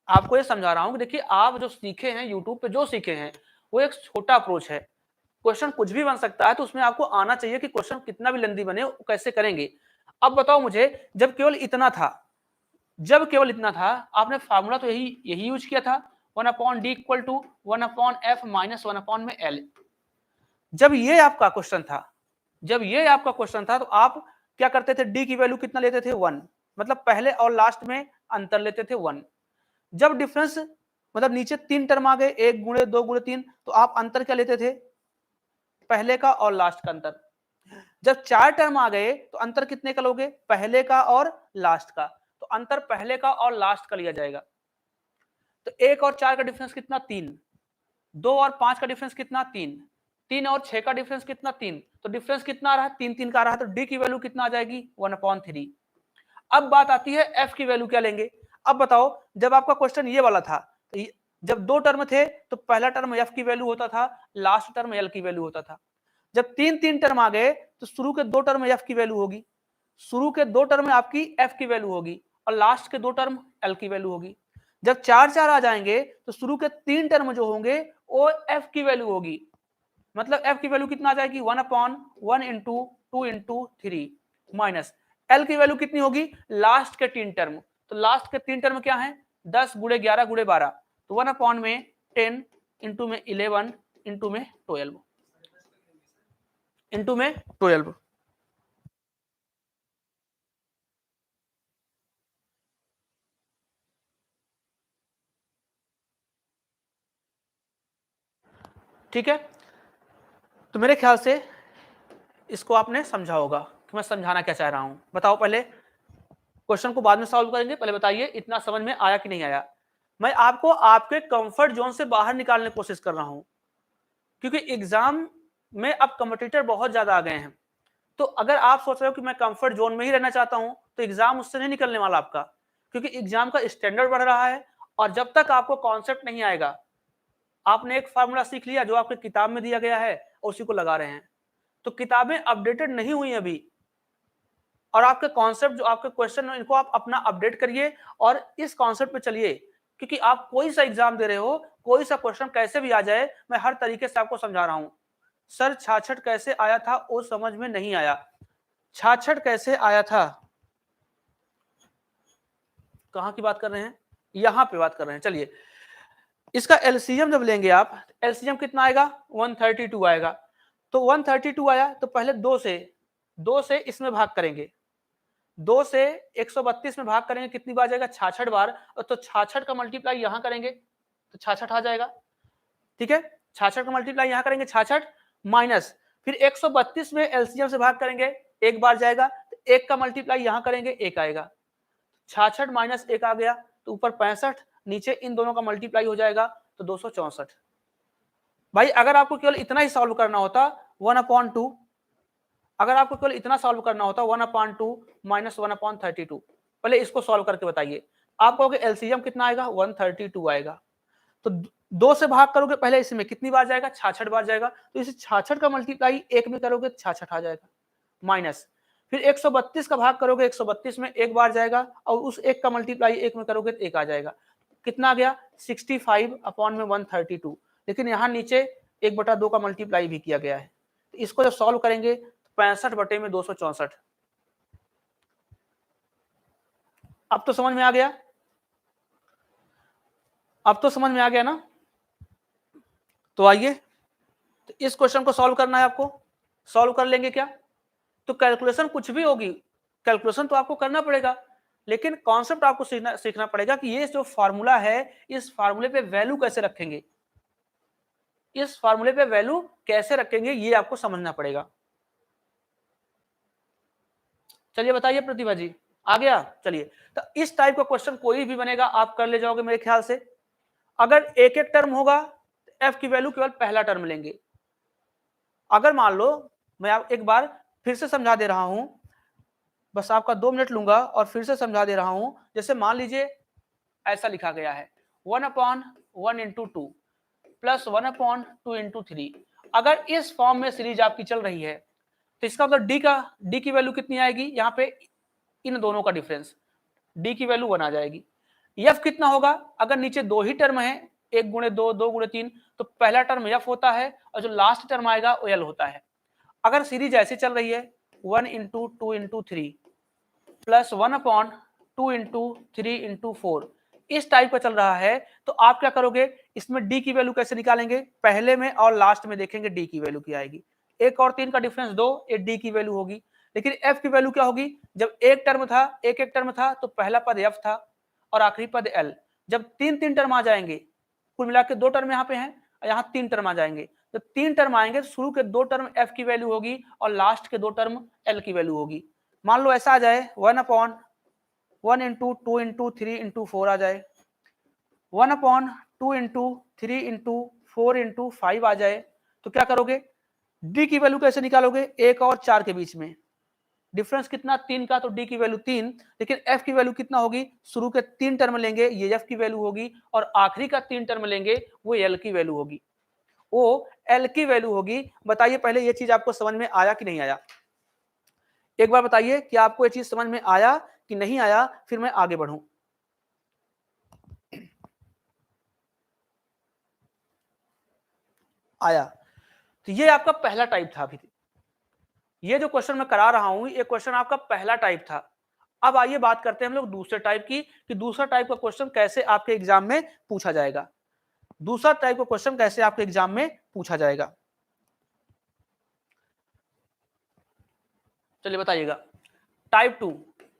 आपको ये समझा रहा हूं कि देखिए, आप जो सीखे हैं यूट्यूब पे, जो सीखे हैं वो एक छोटा अप्रोच है, क्वेश्चन कुछ भी बन सकता है, तो उसमें आपको आना चाहिए कि क्वेश्चन कितना भी लेंदी बने वो कैसे करेंगे। अब बताओ मुझे, जब केवल इतना था, जब केवल इतना था, आपने फार्मूला तो यही यूज किया था, 1/d equal to 1/f minus 1 में l। जब ये आपका क्वेश्चन था, जब ये आपका क्वेश्चन था, तो आप क्या करते थे, d की वैल्यू कितना लेते थे, 1, मतलब पहले और लास्ट में अंतर लेते थे 1। जब डिफरेंस मतलब नीचे 3 टर्म आ गए, 1 गुणे 2 गुणे 3, तो आप अंतर क्या लेते थे, पहले का और लास्ट का अंतर। जब 4 टर्म आ गए तो अंतर कितने का लोगे, पहले का और लास्ट का, तो अंतर पहले का और लास्ट का लिया जाएगा। तो 1 और 4 का डिफरेंस कितना, 3। 2 और 5 का डिफरेंस कितना, 3। 3 और 6 का डिफरेंस कितना, 3। तो डिफरेंस कितना आ रहा है, 3 3 का आ रहा है, तो डी की वैल्यू कितना आ जाएगी, 1/3। अब बात आती है एफ की वैल्यू क्या लेंगे। अब बताओ, जब आपका क्वेश्चन ये वाला था, तो जब 2 टर्म थे तो पहला टर्म एफ की वैल्यू होता था, लास्ट टर्म एल की वैल्यू होता था। जब 3 टर्म आ गए तो शुरू के 2 टर्म एफ की वैल्यू होगी, शुरू के 2 टर्म में आपकी एफ की वैल्यू होगी, और लास्ट के 2 टर्म एल की वैल्यू होगी। जब 4 4 आ जाएंगे तो शुरू के 3 टर्म जो होंगे वो एफ की वैल्यू होगी, मतलब एफ की वैल्यू कितना आ जाएगी, 1/1 इंटू 2 इंटू 3 माइनस एल की वैल्यू कितनी होगी, लास्ट के 3 टर्म। तो लास्ट के 3 टर्म क्या है, 10 गुणे 11 गुणे 12, तो 1/10 इंटू में 11 इंटू में 12 इंटू में 12। ठीक है, तो मेरे ख्याल से इसको आपने समझा होगा कि मैं समझाना क्या चाह रहा हूं। बताओ, पहले क्वेश्चन को बाद में सॉल्व करेंगे, पहले बताइए इतना समझ में आया कि नहीं आया। मैं आपको आपके कंफर्ट जोन से बाहर निकालने की कोशिश कर रहा हूं, क्योंकि एग्जाम में अब कॉम्पिटिटर बहुत ज्यादा आ गए हैं। तो अगर आप सोच रहे हो कि मैं कंफर्ट जोन में ही रहना चाहता हूं, तो एग्जाम उससे नहीं निकलने वाला आपका, क्योंकि एग्जाम का स्टैंडर्ड बढ़ रहा है। और जब तक आपको कॉन्सेप्ट नहीं आएगा, आपने एक फार्मूला सीख लिया जो आपकी किताब में दिया गया है और उसी को लगा रहे हैं, तो किताबें अपडेटेड नहीं हुई अभी, और आपके कॉन्सेप्ट जो आपके क्वेश्चन है इनको आप अपना अपडेट करिए और इस कॉन्सेप्ट पे चलिए। क्योंकि आप कोई सा एग्जाम दे रहे हो, कोई सा क्वेश्चन कैसे भी आ जाए, मैं हर तरीके से आपको समझा रहा हूं। सर 66 कैसे आया था वो समझ में नहीं आया, 66 कैसे आया था, कहां की बात कर रहे हैं, यहां पे बात कर रहे हैं। चलिए, इसका एलसीएम जब लेंगे आप, एलसीएम कितना आएगा, 132 आएगा। तो 132 आया तो पहले 2 से इसमें भाग करेंगे, 2 से 132 में भाग करेंगे, कितनी बार जाएगा, 66 बार। और तो 66 का मल्टीप्लाई यहां करेंगे तो 66 आ जाएगा, ठीक है। 66 का मल्टीप्लाई यहां करेंगे 66 माइनस, फिर 132 में एलसीएम से भाग करेंगे, एक बार जाएगा, तो 1 का मल्टीप्लाई यहां करेंगे, 1 आएगा। 66 माइनस 1 आ गया, तो ऊपर 65, नीचे इन दोनों का मल्टीप्लाई हो जाएगा तो 264। भाई अगर आपको केवल इतना ही सॉल्व करना होता, 1/2, अगर आपको केवल इतना सॉल्व करना होता 1/2 माइनस 1/32, पहले इसको सॉल्व करके बताइए। आप कहोगे एलसीएम कितना आएगा, 132 आएगा। तो 2 से भाग करोगे पहले, इसमें कितनी बार जाएगा, 66 बार जाएगा। तो इसे 66 का मल्टीप्लाई 1 में करोगे 66 आ जाएगा, माइनस फिर 132 का भाग करोगे, 132 में 1 बार जाएगा और उस 1 का मल्टीप्लाई 1 में करोगे तो 1 आ जाएगा। कितना आ गया, 65 अपॉन में 132। लेकिन यहाँ नीचे 1/2 का मल्टीप्लाई भी किया गया है। तो इसको जब सॉल्व करेंगे 65/264। अब तो समझ में आ गया, अब तो समझ में आ गया ना। तो आइए, तो इस क्वेश्चन को सॉल्व करना है आपको। सॉल्व कर लेंगे क्या, तो कैलकुलेशन कुछ भी होगी, कैलकुलेशन तो आपको करना पड़ेगा, लेकिन कॉन्सेप्ट आपको सीखना पड़ेगा कि ये जो फार्मूला है, इस फार्मूले पे वैल्यू कैसे रखेंगे, इस फार्मूले पे वैल्यू कैसे रखेंगे, ये आपको समझना पड़ेगा। चलिए बताइए प्रतिभा जी, आ गया। चलिए, तो इस टाइप का क्वेश्चन कोई भी बनेगा आप कर ले जाओगे मेरे ख्याल से। अगर एक एक टर्म होगा तो एफ की वैल्यू केवल पहला टर्म लेंगे। अगर मान लो, मैं आप एक बार फिर से समझा दे रहा हूं, बस आपका 2 मिनट लूंगा और फिर से समझा दे रहा हूं। जैसे मान लीजिए ऐसा लिखा गया है 1/1 इंटू 2 प्लस 1/2 इंटू 3। अगर इस फॉर्म में सीरीज आपकी चल रही है तो इसका मतलब डी की वैल्यू कितनी आएगी, यहाँ पे इन दोनों का डिफरेंस, डी की वैल्यू 1 आ जाएगी। एफ कितना होगा, अगर नीचे 2 ही टर्म है, 1 गुणे 2, 2 गुणे 3, तो पहला टर्म एफ होता है और जो लास्ट टर्म आएगा वो एल होता है। अगर सीरीज ऐसे चल रही है 1 into 2 into 3 plus 1/2 into 3 into 4, इस टाइप का चल रहा है, तो आप क्या करोगे, इसमें डी की वैल्यू कैसे निकालेंगे, पहले में और लास्ट में देखेंगे डी की वैल्यू क्या आएगी। 1 और 3 का डिफरेंस 2, ये डी की वैल्यू होगी। लेकिन एफ की वैल्यू क्या होगी, जब एक टर्म था तो पहला पद एफ था और आखिरी पद एल। जब 3 टर्म आ जाएंगे, कुल मिला के 2 टर्म यहाँ पे हैं और यहाँ 3 टर्म आ जाएंगे, जब 3 टर्म आएंगे तो शुरू के 2 टर्म एफ की वैल्यू होगी और लास्ट के 2 टर्म एल की वैल्यू होगी। मान लो ऐसा आ जाए 1/1 इंटू 2 इंटू 3 इंटू 4 आ जाए, 1/2 इंटू 3 इंटू 4 इंटू 5 आ जाए, तो क्या करोगे, डी की वैल्यू कैसे निकालोगे, 1 और 4 के बीच में डिफरेंस कितना, 3 का, तो डी की वैल्यू 3। लेकिन एफ की वैल्यू कितना होगी, शुरू के 3 टर्म लेंगे, ये एफ की वैल्यू होगी, और आखिरी का 3 टर्म लेंगे, वो एल की वैल्यू होगी, वो एल की वैल्यू होगी। बताइए पहले ये चीज आपको समझ में आया कि नहीं आया, एक बार बताइए कि आपको ये चीज समझ में आया कि नहीं आया, फिर मैं आगे बढ़ूं। आया, तो ये आपका पहला टाइप था। अभी ये जो क्वेश्चन मैं करा रहा हूं, ये क्वेश्चन आपका पहला टाइप था। अब आइए बात करते हैं हम लोग दूसरे टाइप की, कि दूसरा टाइप का क्वेश्चन कैसे आपके एग्जाम में पूछा जाएगा। दूसरा टाइप का क्वेश्चन कैसे आपके एग्जाम में पूछा जाएगा, चलिए बताइएगा। टाइप 2,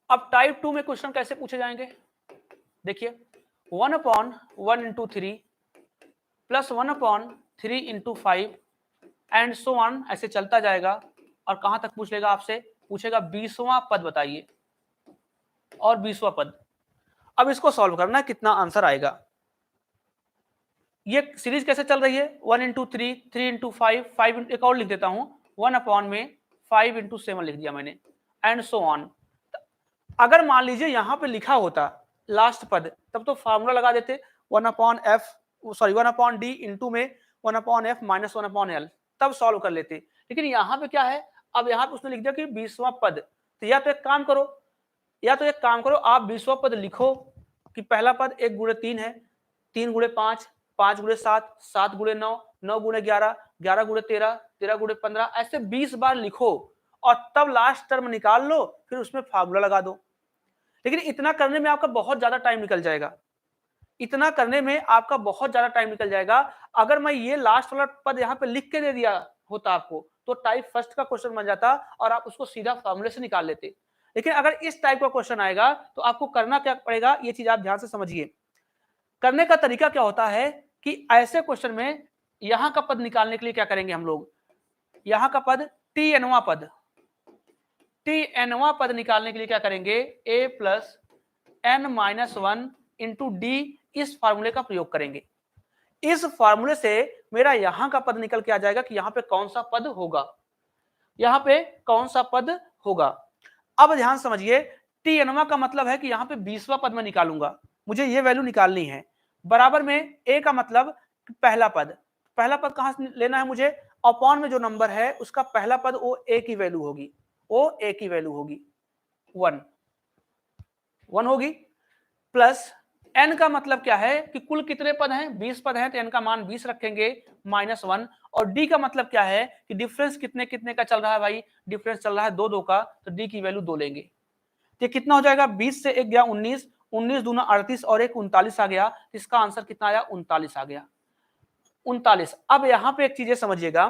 अब टाइप 2 में क्वेश्चन कैसे पूछे जाएंगे, देखिए 1/1 into 3 plus 1/3 into 5 and so on, ऐसे चलता जाएगा और कहां तक पूछ लेगा आपसे, पूछेगा 20वां पद बताइए, और 20वां पद। अब इसको सॉल्व करना है, कितना आंसर आएगा। ये सीरीज कैसे चल रही है, 1 इंटू 3, 3 इंटू 5, 5, एक और लिख देता हूं, 1/5 इंटू 7 लिख दिया मैंने, एंड सो ऑन। अगर मान लीजिए यहां पे लिखा होता लास्ट पद, तब तो फॉर्मूला लगा देते 1/d इंटू में 1/f माइनस 1/l, तब सॉल्व कर लेते। लेकिन यहाँ पे क्या है, अब यहाँ पे उसने लिख दिया कि 20वां पद, तो या तो एक काम करो, आप 20वां पद लिखो कि पहला पद 1 गुणे 3 है, 3 गुणे 5, 5 गुणे 7, 7 गुणे 9, 9 गुणे 11, 11 गुणे 13, 13 गुणे 15, ऐसे 20 बार लिखो और तब लास्ट टर्म निकाल लो, फिर उसमें फार्मूला लगा दो। लेकिन इतना करने में आपका बहुत ज्यादा टाइम निकल जाएगा, इतना करने में आपका बहुत ज्यादा टाइम निकल जाएगा। अगर मैं ये लास्ट वाला पद यहाँ पे लिख के दे दिया होता आपको, तो टाइप फर्स्ट का क्वेश्चन बन जाता और आप उसको सीधा फार्मूले से निकाल लेते। लेकिन अगर इस टाइप का क्वेश्चन आएगा तो आपको करना क्या पड़ेगा, ये चीज आप ध्यान से समझिए। करने का तरीका क्या होता है कि ऐसे क्वेश्चन में यहां का पद निकालने के लिए क्या करेंगे हम लोग, यहां का पद tnवां पद निकालने के लिए क्या करेंगे, a plus n-1 into D, इस फार्मूले का प्रयोग करेंगे। इस फार्मूले से मेरा यहां का पद निकल के आ जाएगा कि यहां पे कौन सा पद होगा, यहां पे कौन सा पद होगा। अब ध्यान समझिए, Tnवा का मतलब है कि यहाँ पे 20वां पद में निकालूंगा, मुझे ये वैल्यू निकालनी है। बराबर में a का मतलब पहला पद कहां से लेना है मुझे, अपॉन में जो नंबर है उसका पहला पद वो a की वैल्यू होगी, वो a की वैल्यू होगी 1 होगी, प्लस n का मतलब क्या है कि कुल कितने पद हैं, 20 पद हैं, तो n का मान 20 रखेंगे -1। और d का मतलब क्या है कि डिफरेंस कितने कितने का चल रहा है भाई, डिफरेंस चल रहा है 2 2 का, तो d की वैल्यू 2 लेंगे। तो कितना हो जाएगा, 20 से 1 गया 19, 19 दूना 38 और 1 39 आ गया। इसका आंसर कितना आया, 39 आ गया, 39। अब यहां पे एक चीज समझिएगा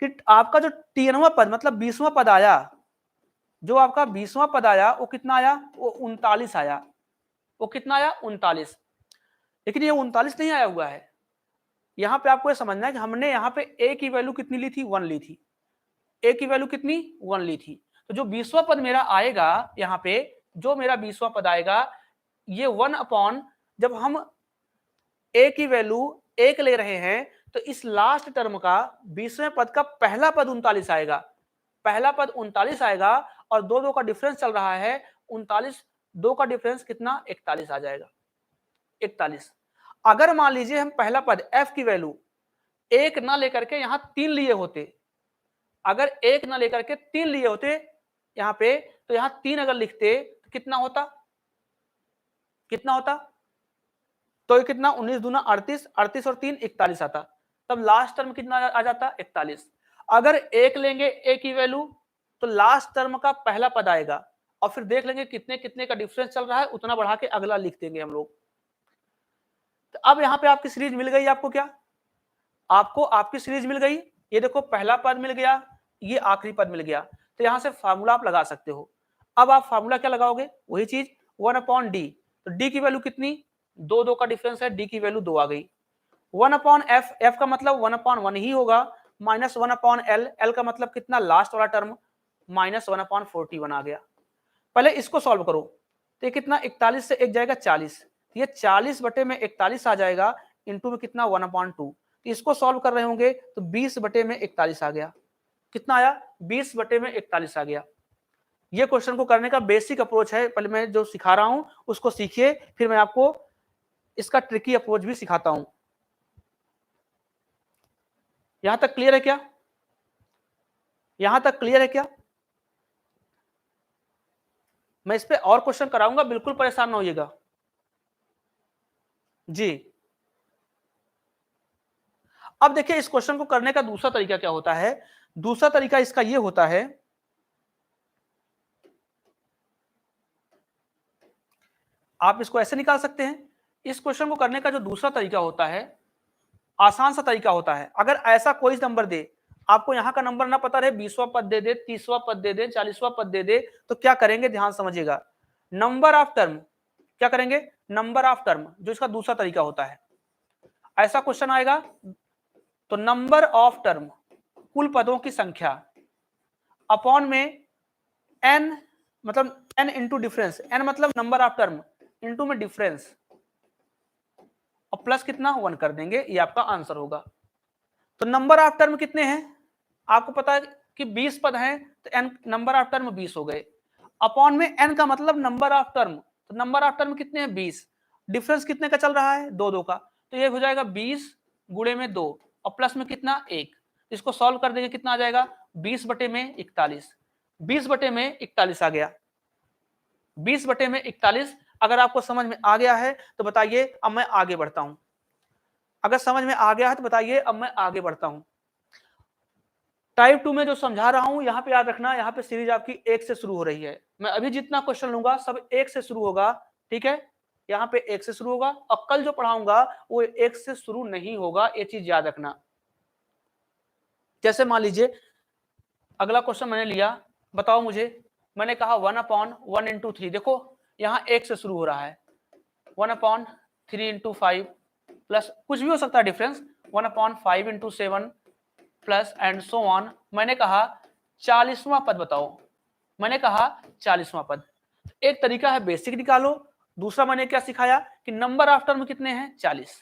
कि आपका जो Tnवा पद मतलब 20वां पद आया, जो आपका 20वां पद आया वो कितना आया, वो 39 आया। वो कितना आया, 39। लेकिन ये 39 नहीं आया हुआ है, यहां पे आपको ये समझना है कि हमने यहाँ पे a की वैल्यू कितनी ली थी, 1 ली थी। a की वैल्यू कितनी, 1 ली थी। तो जो 20वां पद मेरा आएगा यहाँ पे, जो मेरा 20वां पद आएगा ये 1 अपॉन, जब हम a की वैल्यू 1 ले रहे हैं तो इस लास्ट टर्म का 20वें पद का पहला पद 39 आएगा, पहला पद 39 आएगा। और 2 2 का डिफरेंस चल रहा है 39, 2 का डिफरेंस कितना, 41 आ जाएगा, 41। अगर मान लीजिए हम पहला पद f की वैल्यू 1 ना लेकर के यहाँ 3 लिए होते, अगर 1 ना लेकर के 3 लिए होते यहाँ पे, तो यहाँ 3 अगर लिखते तो कितना होता, कितना होता, तो ये कितना, 19 दूना 38, 38 और 3 41 आता, तब लास्ट टर्म कितना आ जाता, 41। अगर 1 लेंगे a की वैल्यू तो लास्ट टर्म का पहला पद आएगा, और फिर देख लेंगे कितने कितने का डिफरेंस चल रहा है, उतना बढ़ा के अगला लिख देंगे हम लोग। तो अब यहाँ पे आपकी सीरीज मिल गई, आपको क्या, आपको आपकी सीरीज मिल गई। ये देखो पहला पद मिल गया, ये आखिरी पद मिल गया, तो यहां से फार्मूला आप लगा सकते हो। अब आप फार्मूला क्या लगाओगे, वही चीज 1 अपॉन डी। तो डी की वैल्यू कितनी, 2 2 का डिफरेंस है, डी की वैल्यू 2 आ गई। 1 अपॉन एफ, एफ का मतलब 1 अपॉन 1 ही होगा, -1 अपॉन एल, एल का मतलब कितना, लास्ट वाला टर्म, -1 अपॉन 41 आ गया। पहले इसको सॉल्व करो, तो ये कितना, 41 से 1 जाएगा 40, ये 40 बटे में 41 आ जाएगा, इंटू में कितना, 1 अपॉन 2। इसको सॉल्व कर रहे होंगे तो 20 बटे में 41 आ गया, कितना आया, 20 बटे में 41 आ गया। ये क्वेश्चन को करने का बेसिक अप्रोच है, पहले मैं जो सिखा रहा हूं उसको सीखिए, फिर मैं आपको इसका ट्रिकी अप्रोच भी सिखाता हूं। यहां तक क्लियर है क्या, यहां तक क्लियर है क्या, मैं इस पे और क्वेश्चन कराऊंगा, बिल्कुल परेशान ना होइएगा जी। अब देखिए इस क्वेश्चन को करने का दूसरा तरीका क्या होता है, दूसरा तरीका इसका ये होता है, आप इसको ऐसे निकाल सकते हैं। इस क्वेश्चन को करने का जो दूसरा तरीका होता है, आसान सा तरीका होता है, अगर ऐसा कोई नंबर दे, आपको यहां का नंबर ना पता रहे, 20वां पद दे दे, 30वां पद दे दे, 40वां पद दे दे, तो क्या करेंगे, ध्यान समझिएगा, नंबर ऑफ टर्म, क्या करेंगे, नंबर ऑफ टर्म, जो इसका दूसरा तरीका होता है। ऐसा क्वेश्चन आएगा तो नंबर ऑफ टर्म, कुल पदों की संख्या, अपॉन में n, मतलब n इंटू डिफरेंस, n मतलब नंबर ऑफ टर्म, इंटू में डिफरेंस, और प्लस कितना, 1 कर देंगे, ये आपका आंसर होगा। तो नंबर ऑफ टर्म कितने हैं, आपको पता है कि 20 पद हैं, तो n नंबर ऑफ टर्म 20 हो गए, अपॉन में n का मतलब नंबर ऑफ टर्म, तो नंबर ऑफ टर्म कितने हैं, 20, डिफरेंस कितने का चल रहा है, 2 2 का, तो ये हो जाएगा 20 गुणे में 2 और प्लस में कितना, 1। इसको सॉल्व कर देंगे, कितना आ जाएगा, 20 बटे में 41, 20 बटे में 41 आ गया, 20 बटे में 41। अगर आपको समझ में आ गया है तो बताइए, अब मैं आगे बढ़ता हूं। अगर समझ में आ गया है तो बताइए, अब मैं आगे बढ़ता हूं। टाइप 2 में जो समझा रहा हूं, यहां पे याद रखना, यहां पे सीरीज आपकी 1 से शुरू हो रही है। मैं अभी जितना क्वेश्चन लूंगा सब 1 से शुरू होगा, ठीक है, यहां पे 1 से शुरू होगा, और कल जो पढ़ाऊंगा वो 1 से शुरू नहीं होगा, ये चीज याद रखना। जैसे मान लीजिए अगला क्वेश्चन मैंने लिया, बताओ मुझे, मैंने कहा 1 अपॉन 1 इंटू 3, देखो यहां 1 से शुरू हो रहा है, 1 अपॉन 3 इंटू 5 प्लस कुछ भी हो सकता है difference, 1 upon 5 into 7 plus and so on. मैंने कहा 40वां पद बताओ, मैंने कहा 40वां पद। एक तरीका है बेसिक निकालो, दूसरा मैंने क्या सिखाया कि नंबर ऑफ टर्म कितने हैं, 40,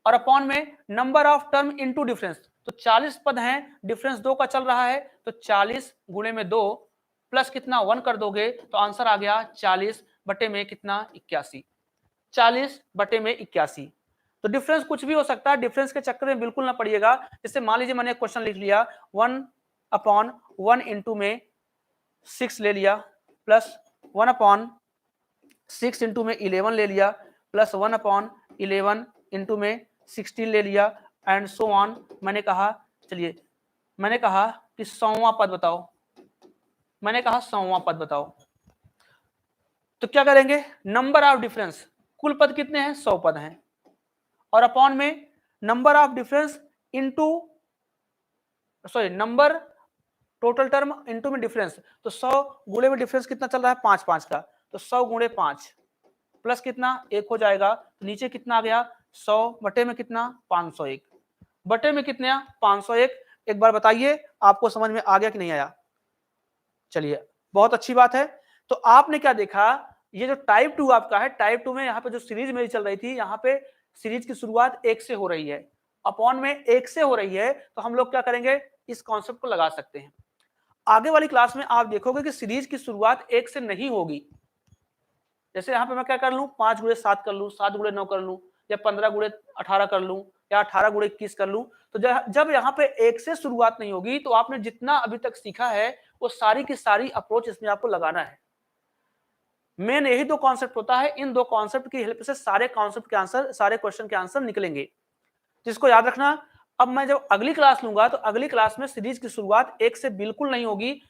और अपॉन में number of term into difference, तो 40 पद हैं, डिफरेंस 2 का चल रहा है, तो 40 गुणे में 2 प्लस कितना 1 कर दोगे तो आंसर आ गया 40 बटे में कितना 81, 40 बटे में 81। तो डिफरेंस कुछ भी हो सकता है, डिफरेंस के चक्कर में बिल्कुल ना पड़िएगा। जैसे मान लीजिए मैंने क्वेश्चन लिख लिया 1/1 इंटू में 6 ले लिया, प्लस 1/6 इंटू में 11 ले लिया, प्लस 1/11 इंटू में 16 ले लिया, एंड सो ऑन। मैंने कहा चलिए, मैंने कहा कि 100वां पद बताओ, मैंने कहा 100वां पद बताओ। तो क्या करेंगे, नंबर ऑफ डिफरेंस, कुल पद कितने हैं 100 पद हैं, और अपॉन में number of difference into sorry number total term into में डिफरेंस। तो 100 गुणे में डिफरेंस कितना चल रहा है 5 का, तो 100 गुणे 5 प्लस कितना 1 हो जाएगा, तो नीचे कितना आ गया 100 बटे में कितना 501, बटे में कितना 501। एक बार बताइए आपको समझ में आ गया कि नहीं आया। चलिए बहुत अच्छी बात है। तो आपने क्या देखा, ये जो टाइप 2 आपका है, टाइप 2 में यहाँ पे जो सीरीज मेरी चल रही थी, यहाँ पे सीरीज की शुरुआत 1 से हो रही है, अपॉन में 1 से हो रही है, तो हम लोग क्या करेंगे, इस कॉन्सेप्ट को लगा सकते हैं। आगे वाली क्लास में आप देखोगे कि सीरीज की शुरुआत 1 से नहीं होगी। जैसे यहाँ पे मैं क्या कर लूं 5 गुणे 7 कर लूं, 7 गुणे 9 कर लूं, या 15 गुणे 18 कर लूं, या 18 गुणे 21 कर लूं। तो जब यहाँ पे 1 से शुरुआत नहीं होगी, तो आपने जितना अभी तक सीखा है वो सारी की सारी अप्रोच इसमें आपको लगाना है। मेन यही दो कॉन्सेप्ट होता है, इन दो कॉन्सेप्ट की हेल्प से सारे कॉन्सेप्ट के आंसर, सारे क्वेश्चन के आंसर निकलेंगे। जिसको याद रखना। अब मैं जब अगली क्लास लूंगा तो अगली क्लास में सीरीज की शुरुआत 1 से बिल्कुल नहीं होगी।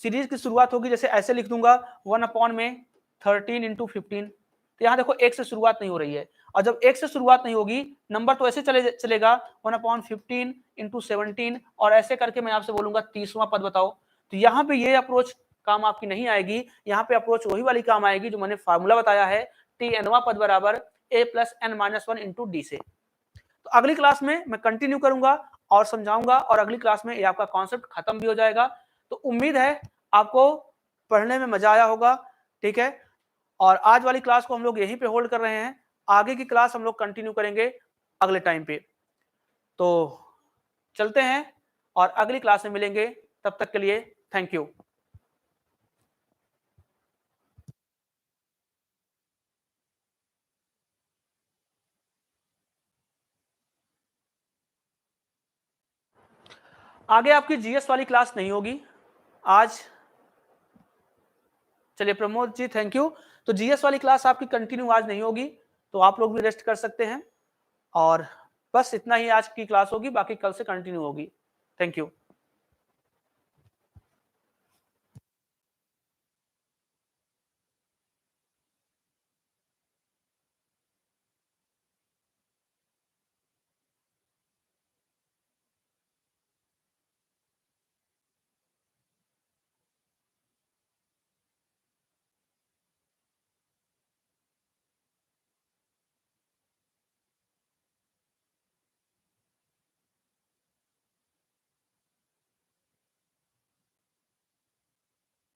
सीरीज की शुरुआत होगी, जैसे ऐसे लिख दूंगा 1/13 इंटू 15। तो यहाँ देखो 1 से शुरुआत नहीं हो रही है, और जब 1 से शुरुआत नहीं होगी नंबर तो ऐसे चलेगा 1/15 इंटू 17, और ऐसे करके मैं आपसे बोलूंगा 30वां पद बताओ। तो यहाँ पे ये अप्रोच काम आपकी नहीं आएगी, यहाँ पे अप्रोच वही वाली काम आएगी जो मैंने फार्मूला बताया है, tnवां पद बराबर a + n-1 इंटू डी से। तो अगली क्लास में मैं कंटिन्यू करूंगा और समझाऊंगा, और अगली क्लास में ये आपका कॉन्सेप्ट खत्म भी हो जाएगा। तो उम्मीद है आपको पढ़ने में मजा आया होगा, ठीक है। और आज वाली क्लास को हम लोग यहीं पे होल्ड कर रहे हैं, आगे की क्लास हम लोग कंटिन्यू करेंगे अगले टाइम पे। तो चलते हैं और अगली क्लास में मिलेंगे, तब तक के लिए थैंक यू। आगे आपकी जीएस वाली क्लास नहीं होगी आज। चलिए प्रमोद जी थैंक यू। तो जीएस वाली क्लास आपकी कंटिन्यू आज नहीं होगी, तो आप लोग भी रेस्ट कर सकते हैं, और बस इतना ही आज की क्लास होगी, बाकी कल से कंटिन्यू होगी। Thank you.